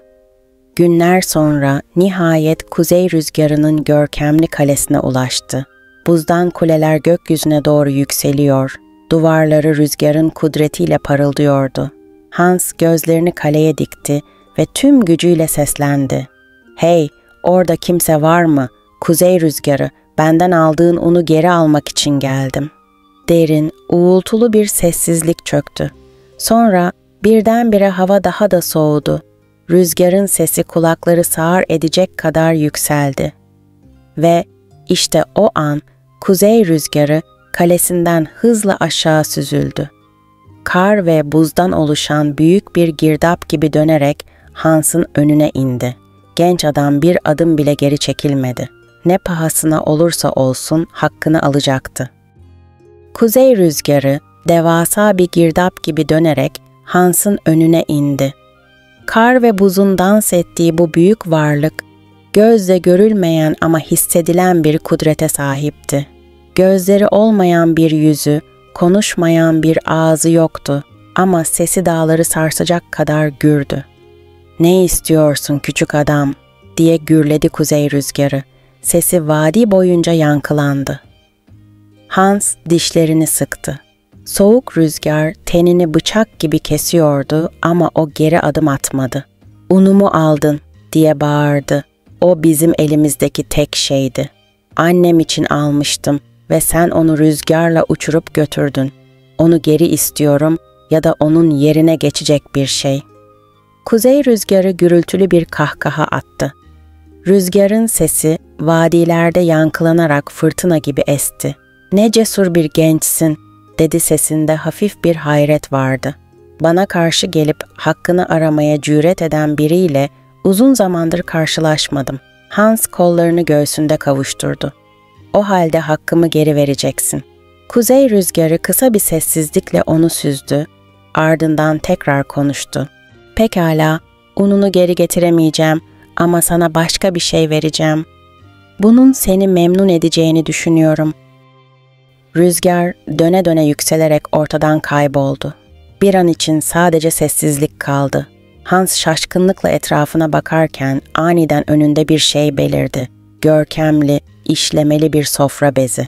Günler sonra nihayet kuzey rüzgarının görkemli kalesine ulaştı. Buzdan kuleler gökyüzüne doğru yükseliyor, duvarları rüzgarın kudretiyle parıldıyordu. Hans gözlerini kaleye dikti ve tüm gücüyle seslendi. "Hey, orada kimse var mı? Kuzey rüzgarı, benden aldığın unu geri almak için geldim." Derin, uğultulu bir sessizlik çöktü. Sonra birdenbire hava daha da soğudu. Rüzgarın sesi kulakları sağır edecek kadar yükseldi. Ve işte o an kuzey rüzgarı kalesinden hızla aşağı süzüldü. Kar ve buzdan oluşan büyük bir girdap gibi dönerek Hans'ın önüne indi. Genç adam bir adım bile geri çekilmedi. Ne pahasına olursa olsun hakkını alacaktı. Kuzey rüzgarı devasa bir girdap gibi dönerek Hans'ın önüne indi. Kar ve buzun dans ettiği bu büyük varlık, gözle görülmeyen ama hissedilen bir kudrete sahipti. Gözleri olmayan bir yüzü, Konuşmayan bir ağzı yoktu ama sesi dağları sarsacak kadar gürdü. "Ne istiyorsun küçük adam?" diye gürledi kuzey rüzgarı. Sesi vadi boyunca yankılandı. Hans dişlerini sıktı. Soğuk rüzgar tenini bıçak gibi kesiyordu ama o geri adım atmadı. "Unumu aldın," diye bağırdı. "O bizim elimizdeki tek şeydi. Annem için almıştım ve sen onu rüzgarla uçurup götürdün. Onu geri istiyorum ya da onun yerine geçecek bir şey." Kuzey rüzgarı gürültülü bir kahkaha attı. Rüzgarın sesi vadilerde yankılanarak fırtına gibi esti. "Ne cesur bir gençsin," dedi, sesinde hafif bir hayret vardı. "Bana karşı gelip hakkını aramaya cüret eden biriyle uzun zamandır karşılaşmadım." Hans kollarını göğsünde kavuşturdu. "O halde hakkımı geri vereceksin." Kuzey rüzgarı kısa bir sessizlikle onu süzdü, ardından tekrar konuştu. "Pekala, ununu geri getiremeyeceğim ama sana başka bir şey vereceğim. Bunun seni memnun edeceğini düşünüyorum." Rüzgar döne döne yükselerek ortadan kayboldu. Bir an için sadece sessizlik kaldı. Hans şaşkınlıkla etrafına bakarken aniden önünde bir şey belirdi. Görkemli, işlemeli bir sofra bezi.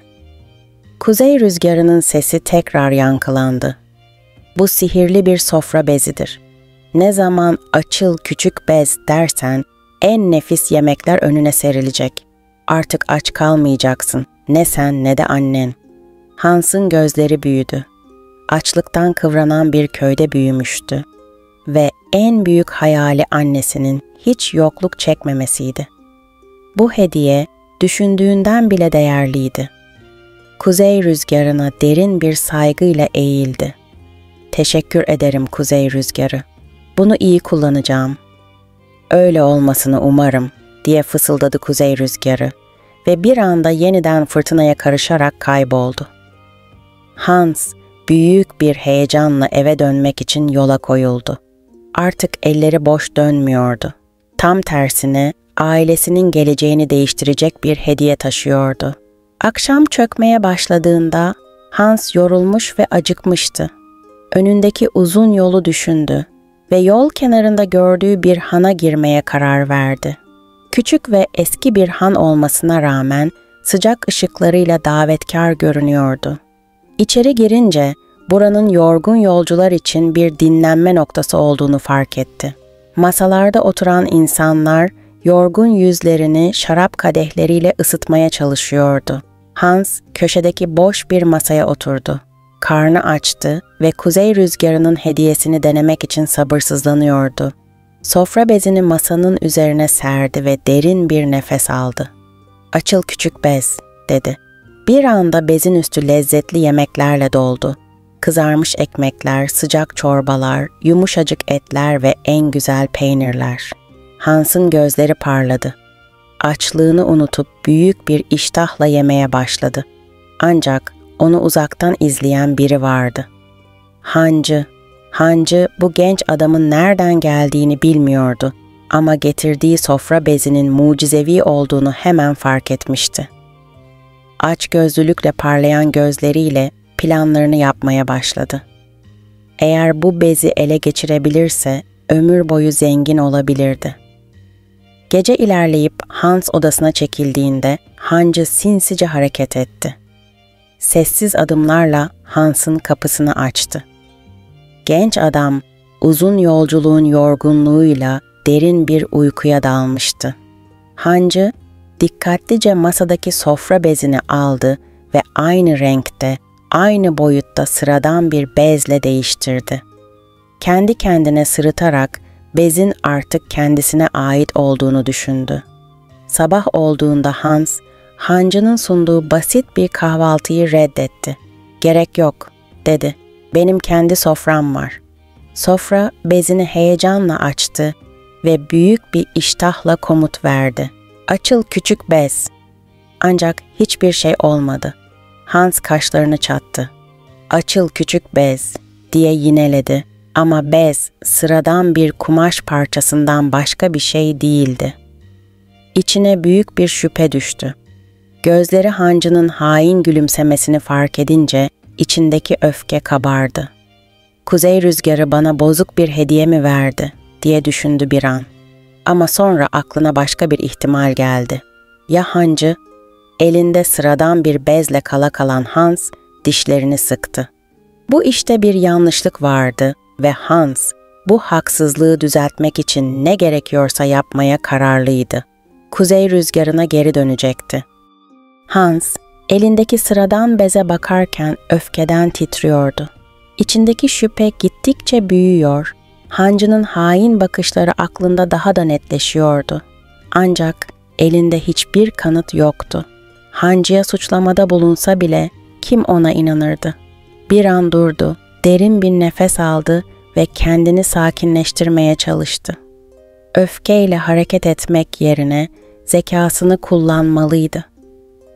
Kuzey rüzgarının sesi tekrar yankılandı. "Bu sihirli bir sofra bezidir. Ne zaman 'açıl küçük bez' dersen en nefis yemekler önüne serilecek. Artık aç kalmayacaksın, ne sen ne de annen." Hans'ın gözleri büyüdü. Açlıktan kıvranan bir köyde büyümüştü ve en büyük hayali annesinin hiç yokluk çekmemesiydi. Bu hediye düşündüğünden bile değerliydi. Kuzey rüzgarına derin bir saygıyla eğildi. "Teşekkür ederim kuzey rüzgarı. Bunu iyi kullanacağım." "Öyle olmasını umarım," diye fısıldadı kuzey rüzgarı ve bir anda yeniden fırtınaya karışarak kayboldu. Hans büyük bir heyecanla eve dönmek için yola koyuldu. Artık elleri boş dönmüyordu. Tam tersine ailesinin geleceğini değiştirecek bir hediye taşıyordu. Akşam çökmeye başladığında Hans yorulmuş ve acıkmıştı. Önündeki uzun yolu düşündü ve yol kenarında gördüğü bir hana girmeye karar verdi. Küçük ve eski bir han olmasına rağmen sıcak ışıklarıyla davetkar görünüyordu. İçeri girince buranın yorgun yolcular için bir dinlenme noktası olduğunu fark etti. Masalarda oturan insanlar yorgun yüzlerini şarap kadehleriyle ısıtmaya çalışıyordu. Hans köşedeki boş bir masaya oturdu. Karnı açtı ve kuzey rüzgarının hediyesini denemek için sabırsızlanıyordu. Sofra bezini masanın üzerine serdi ve derin bir nefes aldı. "Açıl küçük bez," dedi. Bir anda bezin üstü lezzetli yemeklerle doldu. Kızarmış ekmekler, sıcak çorbalar, yumuşacık etler ve en güzel peynirler. Hans'ın gözleri parladı. Açlığını unutup büyük bir iştahla yemeye başladı. Ancak onu uzaktan izleyen biri vardı. Hancı bu genç adamın nereden geldiğini bilmiyordu ama getirdiği sofra bezinin mucizevi olduğunu hemen fark etmişti. Açgözlülükle parlayan gözleriyle planlarını yapmaya başladı. Eğer bu bezi ele geçirebilirse ömür boyu zengin olabilirdi. Gece ilerleyip Hans odasına çekildiğinde hancı sinsice hareket etti. Sessiz adımlarla Hans'ın kapısını açtı. Genç adam uzun yolculuğun yorgunluğuyla derin bir uykuya dalmıştı. Hancı dikkatlice masadaki sofra bezini aldı ve aynı renkte, aynı boyutta sıradan bir bezle değiştirdi. Kendi kendine sırıtarak bezin artık kendisine ait olduğunu düşündü. Sabah olduğunda Hans, hancının sunduğu basit bir kahvaltıyı reddetti. "Gerek yok," dedi. "Benim kendi sofram var." Sofra bezini heyecanla açtı ve büyük bir iştahla komut verdi. "Açıl küçük bez." Ancak hiçbir şey olmadı. Hans kaşlarını çattı. "Açıl küçük bez," diye yineledi ama bez sıradan bir kumaş parçasından başka bir şey değildi. İçine büyük bir şüphe düştü. Gözleri hancının hain gülümsemesini fark edince içindeki öfke kabardı. Kuzey rüzgarı bana bozuk bir hediye mi verdi diye düşündü bir an. Ama sonra aklına başka bir ihtimal geldi. Ya hancı? Elinde sıradan bir bezle kala kalan Hans dişlerini sıktı. Bu işte bir yanlışlık vardı ve Hans bu haksızlığı düzeltmek için ne gerekiyorsa yapmaya kararlıydı. Kuzey rüzgarına geri dönecekti. Hans, elindeki sıradan beze bakarken öfkeden titriyordu. İçindeki şüphe gittikçe büyüyor, hancının hain bakışları aklında daha da netleşiyordu. Ancak elinde hiçbir kanıt yoktu. Hancıya suçlamada bulunsa bile kim ona inanırdı? Bir an durdu, derin bir nefes aldı ve kendini sakinleştirmeye çalıştı. Öfkeyle hareket etmek yerine zekasını kullanmalıydı.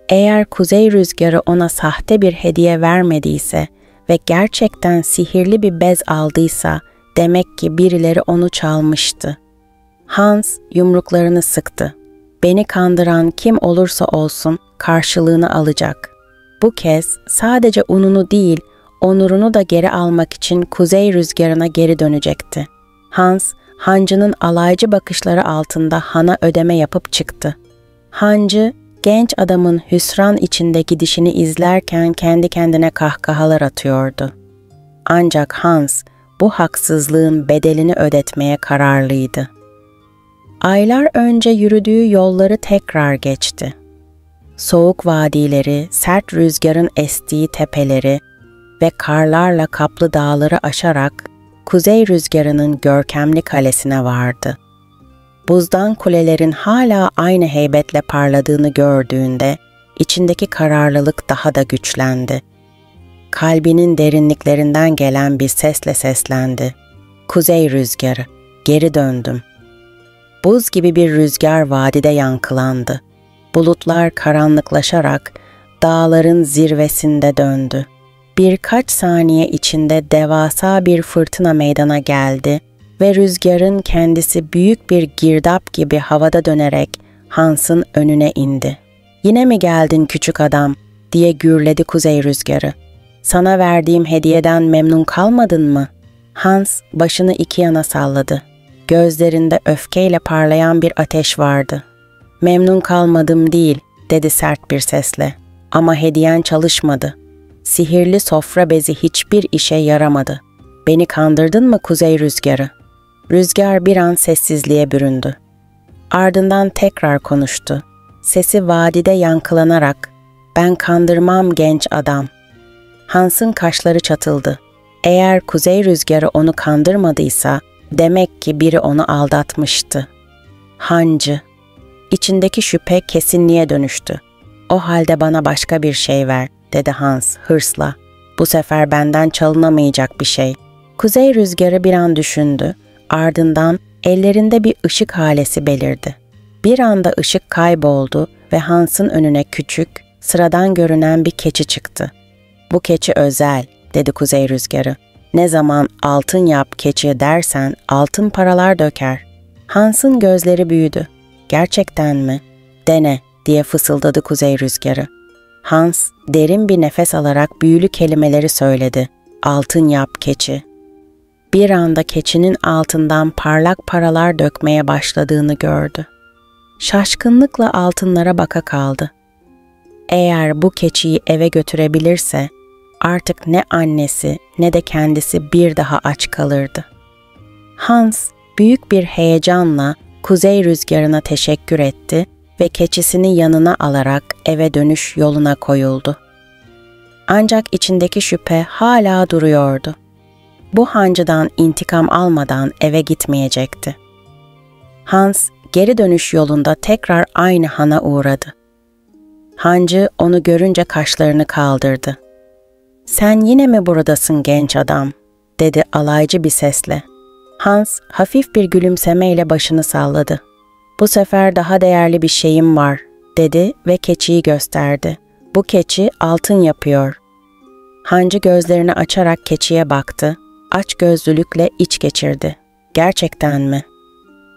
Eğer kuzey rüzgarı ona sahte bir hediye vermediyse ve gerçekten sihirli bir bez aldıysa demek ki birileri onu çalmıştı. Hans yumruklarını sıktı. Beni kandıran kim olursa olsun karşılığını alacak. Bu kez sadece ununu değil, onurunu da geri almak için kuzey rüzgarına geri dönecekti. Hans, hancının alaycı bakışları altında Han'a ödeme yapıp çıktı. Hancı, genç adamın hüsran içinde gidişini izlerken kendi kendine kahkahalar atıyordu. Ancak Hans, bu haksızlığın bedelini ödetmeye kararlıydı. Aylar önce yürüdüğü yolları tekrar geçti. Soğuk vadileri, sert rüzgarın estiği tepeleri ve karlarla kaplı dağları aşarak kuzey rüzgarının görkemli kalesine vardı. Buzdan kulelerin hala aynı heybetle parladığını gördüğünde içindeki kararlılık daha da güçlendi. Kalbinin derinliklerinden gelen bir sesle seslendi. Kuzey rüzgarı, geri döndüm. Buz gibi bir rüzgar vadide yankılandı. Bulutlar karanlıklaşarak dağların zirvesinde döndü. Birkaç saniye içinde devasa bir fırtına meydana geldi ve rüzgarın kendisi büyük bir girdap gibi havada dönerek Hans'ın önüne indi. "Yine mi geldin küçük adam?" diye gürledi kuzey rüzgarı. "Sana verdiğim hediyeden memnun kalmadın mı?" Hans başını iki yana salladı. Gözlerinde öfkeyle parlayan bir ateş vardı. "Memnun kalmadım değil," dedi sert bir sesle. "Ama hediyen çalışmadı. Sihirli sofra bezi hiçbir işe yaramadı. Beni kandırdın mı kuzey rüzgarı?" Rüzgar bir an sessizliğe büründü. Ardından tekrar konuştu. Sesi vadide yankılanarak, "Ben kandırmam genç adam." Hans'ın kaşları çatıldı. Eğer kuzey rüzgarı onu kandırmadıysa, demek ki biri onu aldatmıştı. Hancı. İçindeki şüphe kesinliğe dönüştü. "O halde bana başka bir şey ver," dedi Hans hırsla. "Bu sefer benden çalınamayacak bir şey." Kuzey rüzgarı bir an düşündü. Ardından ellerinde bir ışık halesi belirdi. Bir anda ışık kayboldu ve Hans'ın önüne küçük, sıradan görünen bir keçi çıktı. "Bu keçi özel," dedi kuzey rüzgarı. "Ne zaman altın yap keçi dersen altın paralar döker." Hans'ın gözleri büyüdü. "Gerçekten mi?" "Dene," diye fısıldadı kuzey rüzgarı. Hans derin bir nefes alarak büyülü kelimeleri söyledi. "Altın yap keçi." Bir anda keçinin altından parlak paralar dökmeye başladığını gördü. Şaşkınlıkla altınlara baka kaldı. Eğer bu keçiyi eve götürebilirse artık ne annesi ne de kendisi bir daha aç kalırdı. Hans büyük bir heyecanla kuzey rüzgarına teşekkür etti ve keçisini yanına alarak eve dönüş yoluna koyuldu. Ancak içindeki şüphe hala duruyordu. Bu hancıdan intikam almadan eve gitmeyecekti. Hans geri dönüş yolunda tekrar aynı hana uğradı. Hancı onu görünce kaşlarını kaldırdı. "Sen yine mi buradasın genç adam?" dedi alaycı bir sesle. Hans hafif bir gülümsemeyle başını salladı. "Bu sefer daha değerli bir şeyim var," dedi ve keçiyi gösterdi. "Bu keçi altın yapıyor." Hancı gözlerini açarak keçiye baktı. Açgözlülükle iç geçirdi. "Gerçekten mi?"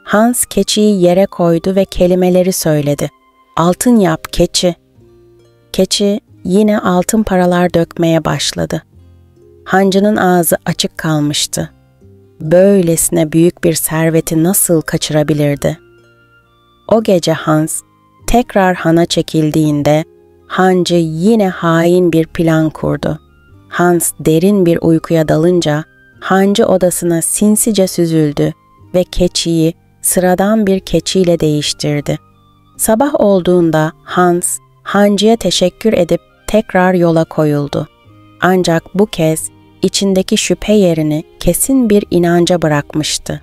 Hans keçiyi yere koydu ve kelimeleri söyledi. "Altın yap keçi." Keçi yine altın paralar dökmeye başladı. Hancının ağzı açık kalmıştı. Böylesine büyük bir serveti nasıl kaçırabilirdi? O gece Hans tekrar hana çekildiğinde hancı yine hain bir plan kurdu. Hans derin bir uykuya dalınca hancı odasına sinsice süzüldü ve keçiyi sıradan bir keçiyle değiştirdi. Sabah olduğunda Hans hancıya teşekkür edip tekrar yola koyuldu. Ancak bu kez içindeki şüphe yerini kesin bir inanca bırakmıştı.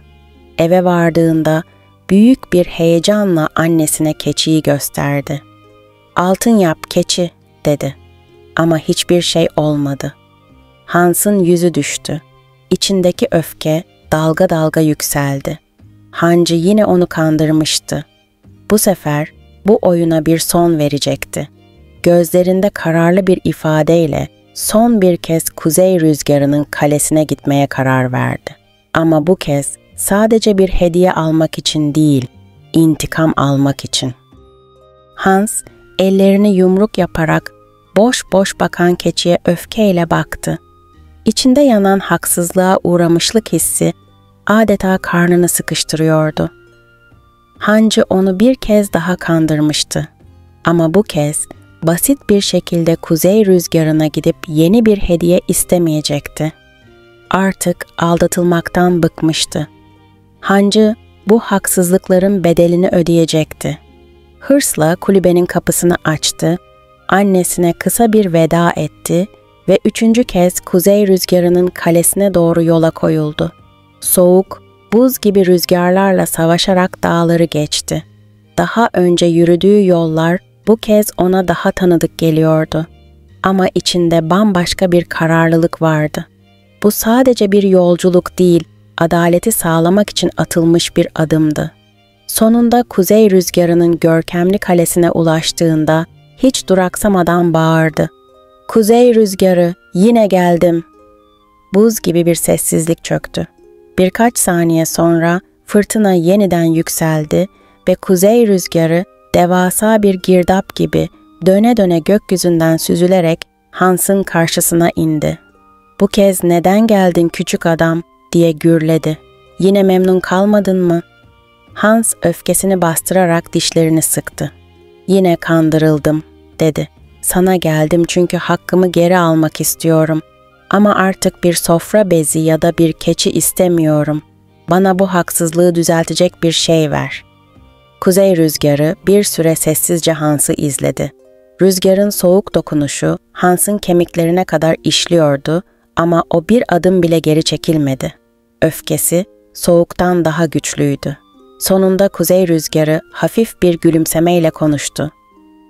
Eve vardığında büyük bir heyecanla annesine keçiyi gösterdi. "Altın yap keçi," dedi. Ama hiçbir şey olmadı. Hans'ın yüzü düştü. İçindeki öfke dalga dalga yükseldi. Hancı yine onu kandırmıştı. Bu sefer bu oyuna bir son verecekti. Gözlerinde kararlı bir ifadeyle son bir kez kuzey rüzgarının kalesine gitmeye karar verdi. Ama bu kez sadece bir hediye almak için değil, intikam almak için. Hans ellerini yumruk yaparak boş boş bakan keçiye öfkeyle baktı. İçinde yanan haksızlığa uğramışlık hissi adeta karnını sıkıştırıyordu. Hancı onu bir kez daha kandırmıştı. Ama bu kez basit bir şekilde kuzey rüzgarına gidip yeni bir hediye istemeyecekti. Artık aldatılmaktan bıkmıştı. Hancı bu haksızlıkların bedelini ödeyecekti. Hırsla kulübenin kapısını açtı, annesine kısa bir veda etti ve 3. kez kuzey rüzgarının kalesine doğru yola koyuldu. Soğuk, buz gibi rüzgarlarla savaşarak dağları geçti. Daha önce yürüdüğü yollar bu kez ona daha tanıdık geliyordu. Ama içinde bambaşka bir kararlılık vardı. Bu sadece bir yolculuk değil, adaleti sağlamak için atılmış bir adımdı. Sonunda kuzey rüzgarının görkemli kalesine ulaştığında hiç duraksamadan bağırdı. "Kuzey rüzgarı, yine geldim." Buz gibi bir sessizlik çöktü. Birkaç saniye sonra fırtına yeniden yükseldi ve kuzey rüzgarı devasa bir girdap gibi döne döne gökyüzünden süzülerek Hans'ın karşısına indi. "Bu kez neden geldin küçük adam?" diye gürledi. "Yine memnun kalmadın mı?" Hans öfkesini bastırarak dişlerini sıktı. "Yine kandırıldım," dedi. "Sana geldim çünkü hakkımı geri almak istiyorum. Ama artık bir sofra bezi ya da bir keçi istemiyorum. Bana bu haksızlığı düzeltecek bir şey ver." Kuzey rüzgarı bir süre sessizce Hans'ı izledi. Rüzgarın soğuk dokunuşu Hans'ın kemiklerine kadar işliyordu ama o bir adım bile geri çekilmedi. Öfkesi soğuktan daha güçlüydü. Sonunda kuzey rüzgarı hafif bir gülümsemeyle konuştu.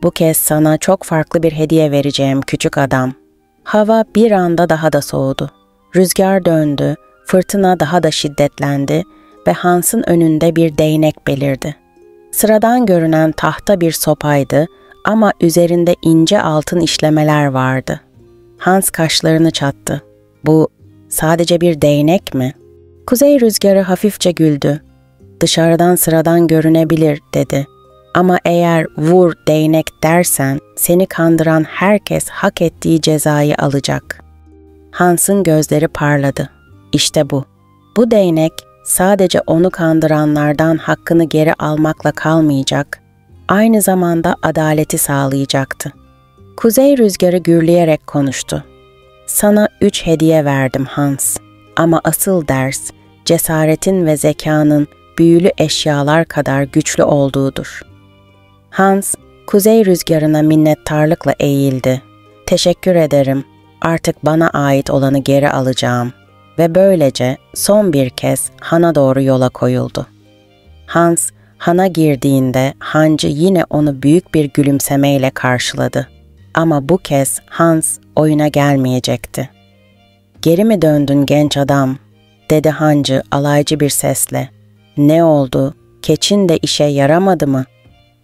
"Bu kez sana çok farklı bir hediye vereceğim küçük adam." Hava bir anda daha da soğudu. Rüzgar döndü, fırtına daha da şiddetlendi ve Hans'ın önünde bir değnek belirdi. Sıradan görünen tahta bir sopaydı ama üzerinde ince altın işlemeler vardı. Hans kaşlarını çattı. "Bu sadece bir değnek mi?" Kuzey rüzgarı hafifçe güldü. "Dışarıdan sıradan görünebilir," dedi. "Ama eğer vur değnek dersen seni kandıran herkes hak ettiği cezayı alacak." Hans'ın gözleri parladı. İşte bu. Bu değnek sadece onu kandıranlardan hakkını geri almakla kalmayacak, aynı zamanda adaleti sağlayacaktı. Kuzey rüzgarı gürleyerek konuştu. "Sana 3 hediye verdim Hans. Ama asıl ders, cesaretin ve zekanın büyülü eşyalar kadar güçlü olduğudur." Hans, kuzey rüzgarına minnettarlıkla eğildi. "Teşekkür ederim. Artık bana ait olanı geri alacağım." Ve böylece son bir kez hana doğru yola koyuldu. Hans, hana girdiğinde hancı yine onu büyük bir gülümsemeyle karşıladı. Ama bu kez Hans oyuna gelmeyecekti. "Geri mi döndün genç adam?" dedi hancı alaycı bir sesle. "Ne oldu? Keçin de işe yaramadı mı?"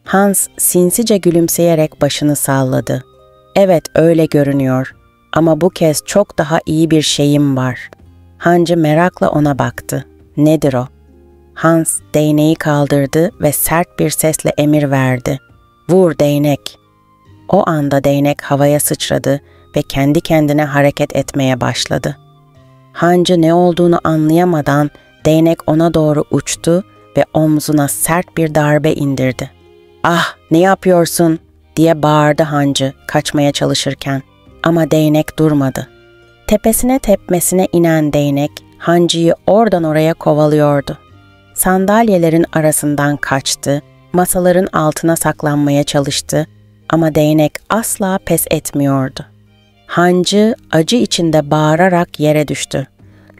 Hans sinsice gülümseyerek başını salladı. "Evet, öyle görünüyor. Ama bu kez çok daha iyi bir şeyim var." Hancı merakla ona baktı. "Nedir o?" Hans değneği kaldırdı ve sert bir sesle emir verdi. "Vur değnek." O anda değnek havaya sıçradı ve kendi kendine hareket etmeye başladı. Hancı ne olduğunu anlayamadan değnek ona doğru uçtu ve omzuna sert bir darbe indirdi. "Ah, ne yapıyorsun?" diye bağırdı Hancı kaçmaya çalışırken. Ama değnek durmadı. Tepesine tepmesine inen değnek Hancı'yı oradan oraya kovalıyordu. Sandalyelerin arasından kaçtı, masaların altına saklanmaya çalıştı ama değnek asla pes etmiyordu. Hancı acı içinde bağırarak yere düştü.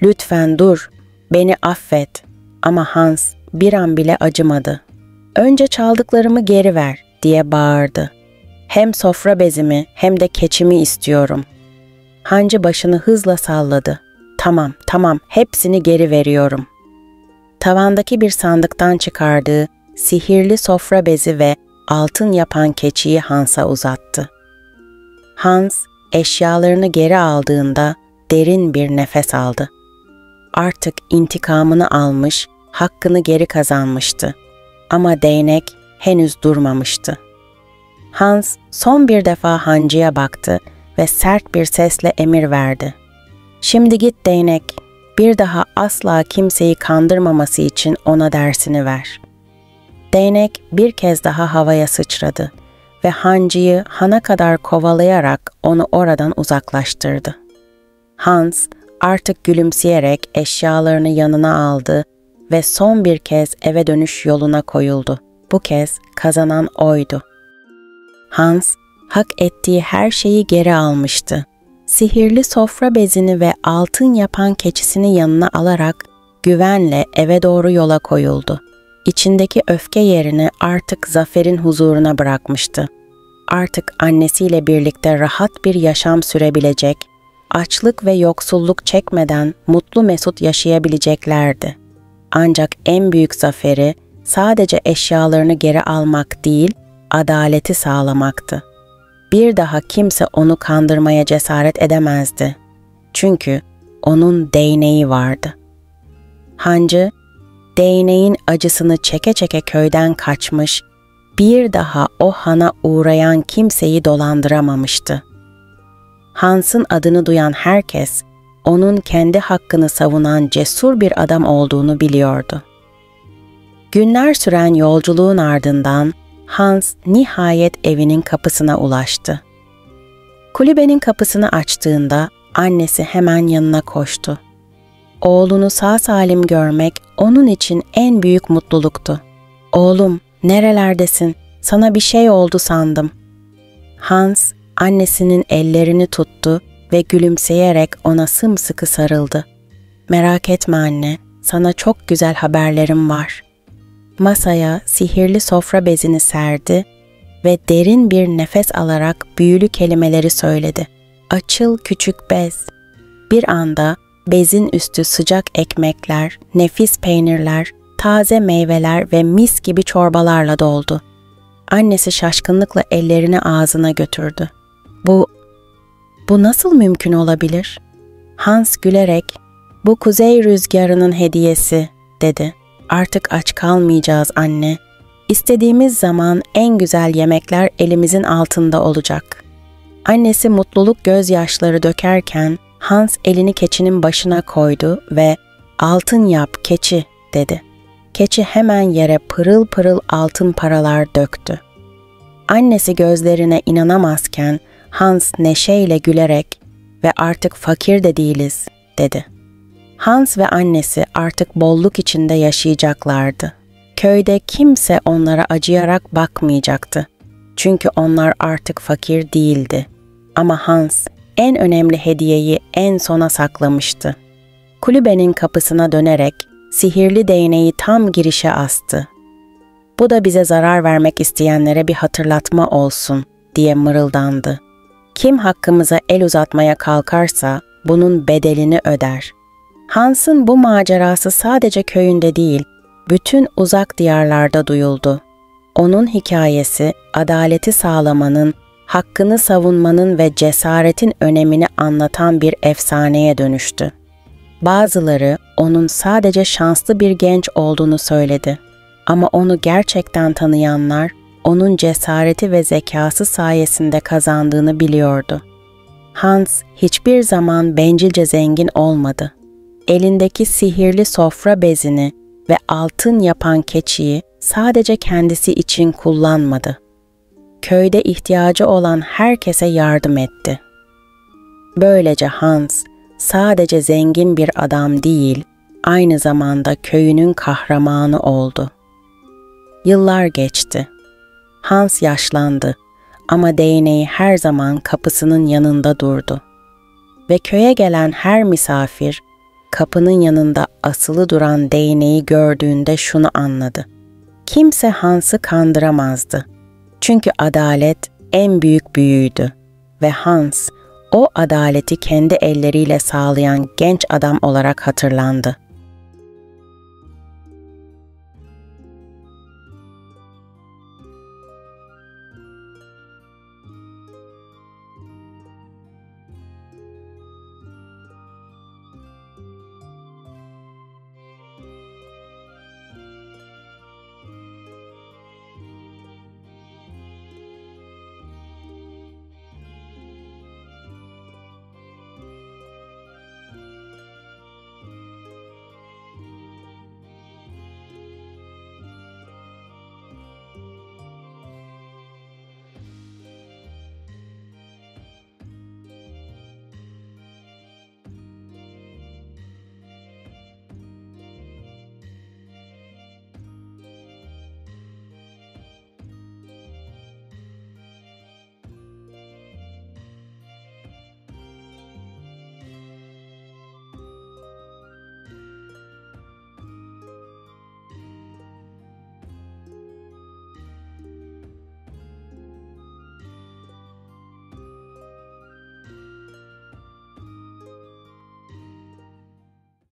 "Lütfen dur, beni affet." Ama Hans bir an bile acımadı. "Önce çaldıklarımı geri ver," diye bağırdı. "Hem sofra bezimi hem de keçimi istiyorum." Hancı başını hızla salladı. Tamam, hepsini geri veriyorum." Tavandaki bir sandıktan çıkardığı sihirli sofra bezi ve altın yapan keçiyi Hans'a uzattı. Hans, eşyalarını geri aldığında derin bir nefes aldı. Artık intikamını almış, hakkını geri kazanmıştı. Ama değnek henüz durmamıştı. Hans son bir defa Hancı'ya baktı ve sert bir sesle emir verdi. "Şimdi git değnek, bir daha asla kimseyi kandırmaması için ona dersini ver." Değnek bir kez daha havaya sıçradı ve Hancı'yı hana kadar kovalayarak onu oradan uzaklaştırdı. Hans artık gülümseyerek eşyalarını yanına aldı ve son bir kez eve dönüş yoluna koyuldu. Bu kez kazanan oydu. Hans, hak ettiği her şeyi geri almıştı. Sihirli sofra bezini ve altın yapan keçisini yanına alarak güvenle eve doğru yola koyuldu. İçindeki öfke yerini artık zaferin huzuruna bırakmıştı. Artık annesiyle birlikte rahat bir yaşam sürebilecek, açlık ve yoksulluk çekmeden mutlu mesut yaşayabileceklerdi. Ancak en büyük zaferi sadece eşyalarını geri almak değil, adaleti sağlamaktı. Bir daha kimse onu kandırmaya cesaret edemezdi. Çünkü onun değneği vardı. Hancı, değneğin acısını çeke çeke köyden kaçmış, bir daha o hana uğrayan kimseyi dolandıramamıştı. Hans'ın adını duyan herkes, onun kendi hakkını savunan cesur bir adam olduğunu biliyordu. Günler süren yolculuğun ardından Hans nihayet evinin kapısına ulaştı. Kulübenin kapısını açtığında annesi hemen yanına koştu. Oğlunu sağ salim görmek onun için en büyük mutluluktu. "Oğlum, nerelerdesin? Sana bir şey oldu sandım." Hans, annesinin ellerini tuttu ve gülümseyerek ona sımsıkı sarıldı. "Merak etme anne, sana çok güzel haberlerim var." Masaya sihirli sofra bezini serdi ve derin bir nefes alarak büyülü kelimeleri söyledi. "Açıl küçük bez." Bir anda bezin üstü sıcak ekmekler, nefis peynirler, taze meyveler ve mis gibi çorbalarla doldu. Annesi şaşkınlıkla ellerini ağzına götürdü. Bu nasıl mümkün olabilir?" Hans gülerek, "Bu kuzey rüzgarının hediyesi," dedi. "Artık aç kalmayacağız anne. İstediğimiz zaman en güzel yemekler elimizin altında olacak." Annesi mutluluk gözyaşları dökerken Hans elini keçinin başına koydu ve "Altın yap keçi," dedi. Keçi hemen yere pırıl pırıl altın paralar döktü. Annesi gözlerine inanamazken Hans neşeyle gülerek "Ve artık fakir de değiliz," dedi. Hans ve annesi artık bolluk içinde yaşayacaklardı. Köyde kimse onlara acıyarak bakmayacaktı. Çünkü onlar artık fakir değildi. Ama Hans en önemli hediyeyi en sona saklamıştı. Kulübenin kapısına dönerek sihirli değneği tam girişe astı. "Bu da bize zarar vermek isteyenlere bir hatırlatma olsun," diye mırıldandı. "Kim hakkımıza el uzatmaya kalkarsa bunun bedelini öder." Hans'ın bu macerası sadece köyünde değil, bütün uzak diyarlarda duyuldu. Onun hikayesi, adaleti sağlamanın, hakkını savunmanın ve cesaretin önemini anlatan bir efsaneye dönüştü. Bazıları onun sadece şanslı bir genç olduğunu söyledi. Ama onu gerçekten tanıyanlar, onun cesareti ve zekası sayesinde kazandığını biliyordu. Hans hiçbir zaman bencilce zengin olmadı. Elindeki sihirli sofra bezini ve altın yapan keçiyi sadece kendisi için kullanmadı. Köyde ihtiyacı olan herkese yardım etti. Böylece Hans sadece zengin bir adam değil, aynı zamanda köyünün kahramanı oldu. Yıllar geçti. Hans yaşlandı ama değneği her zaman kapısının yanında durdu. Ve köye gelen her misafir, kapının yanında asılı duran değneği gördüğünde şunu anladı: kimse Hans'ı kandıramazdı. Çünkü adalet en büyük büyüydü ve Hans, o adaleti kendi elleriyle sağlayan genç adam olarak hatırlandı.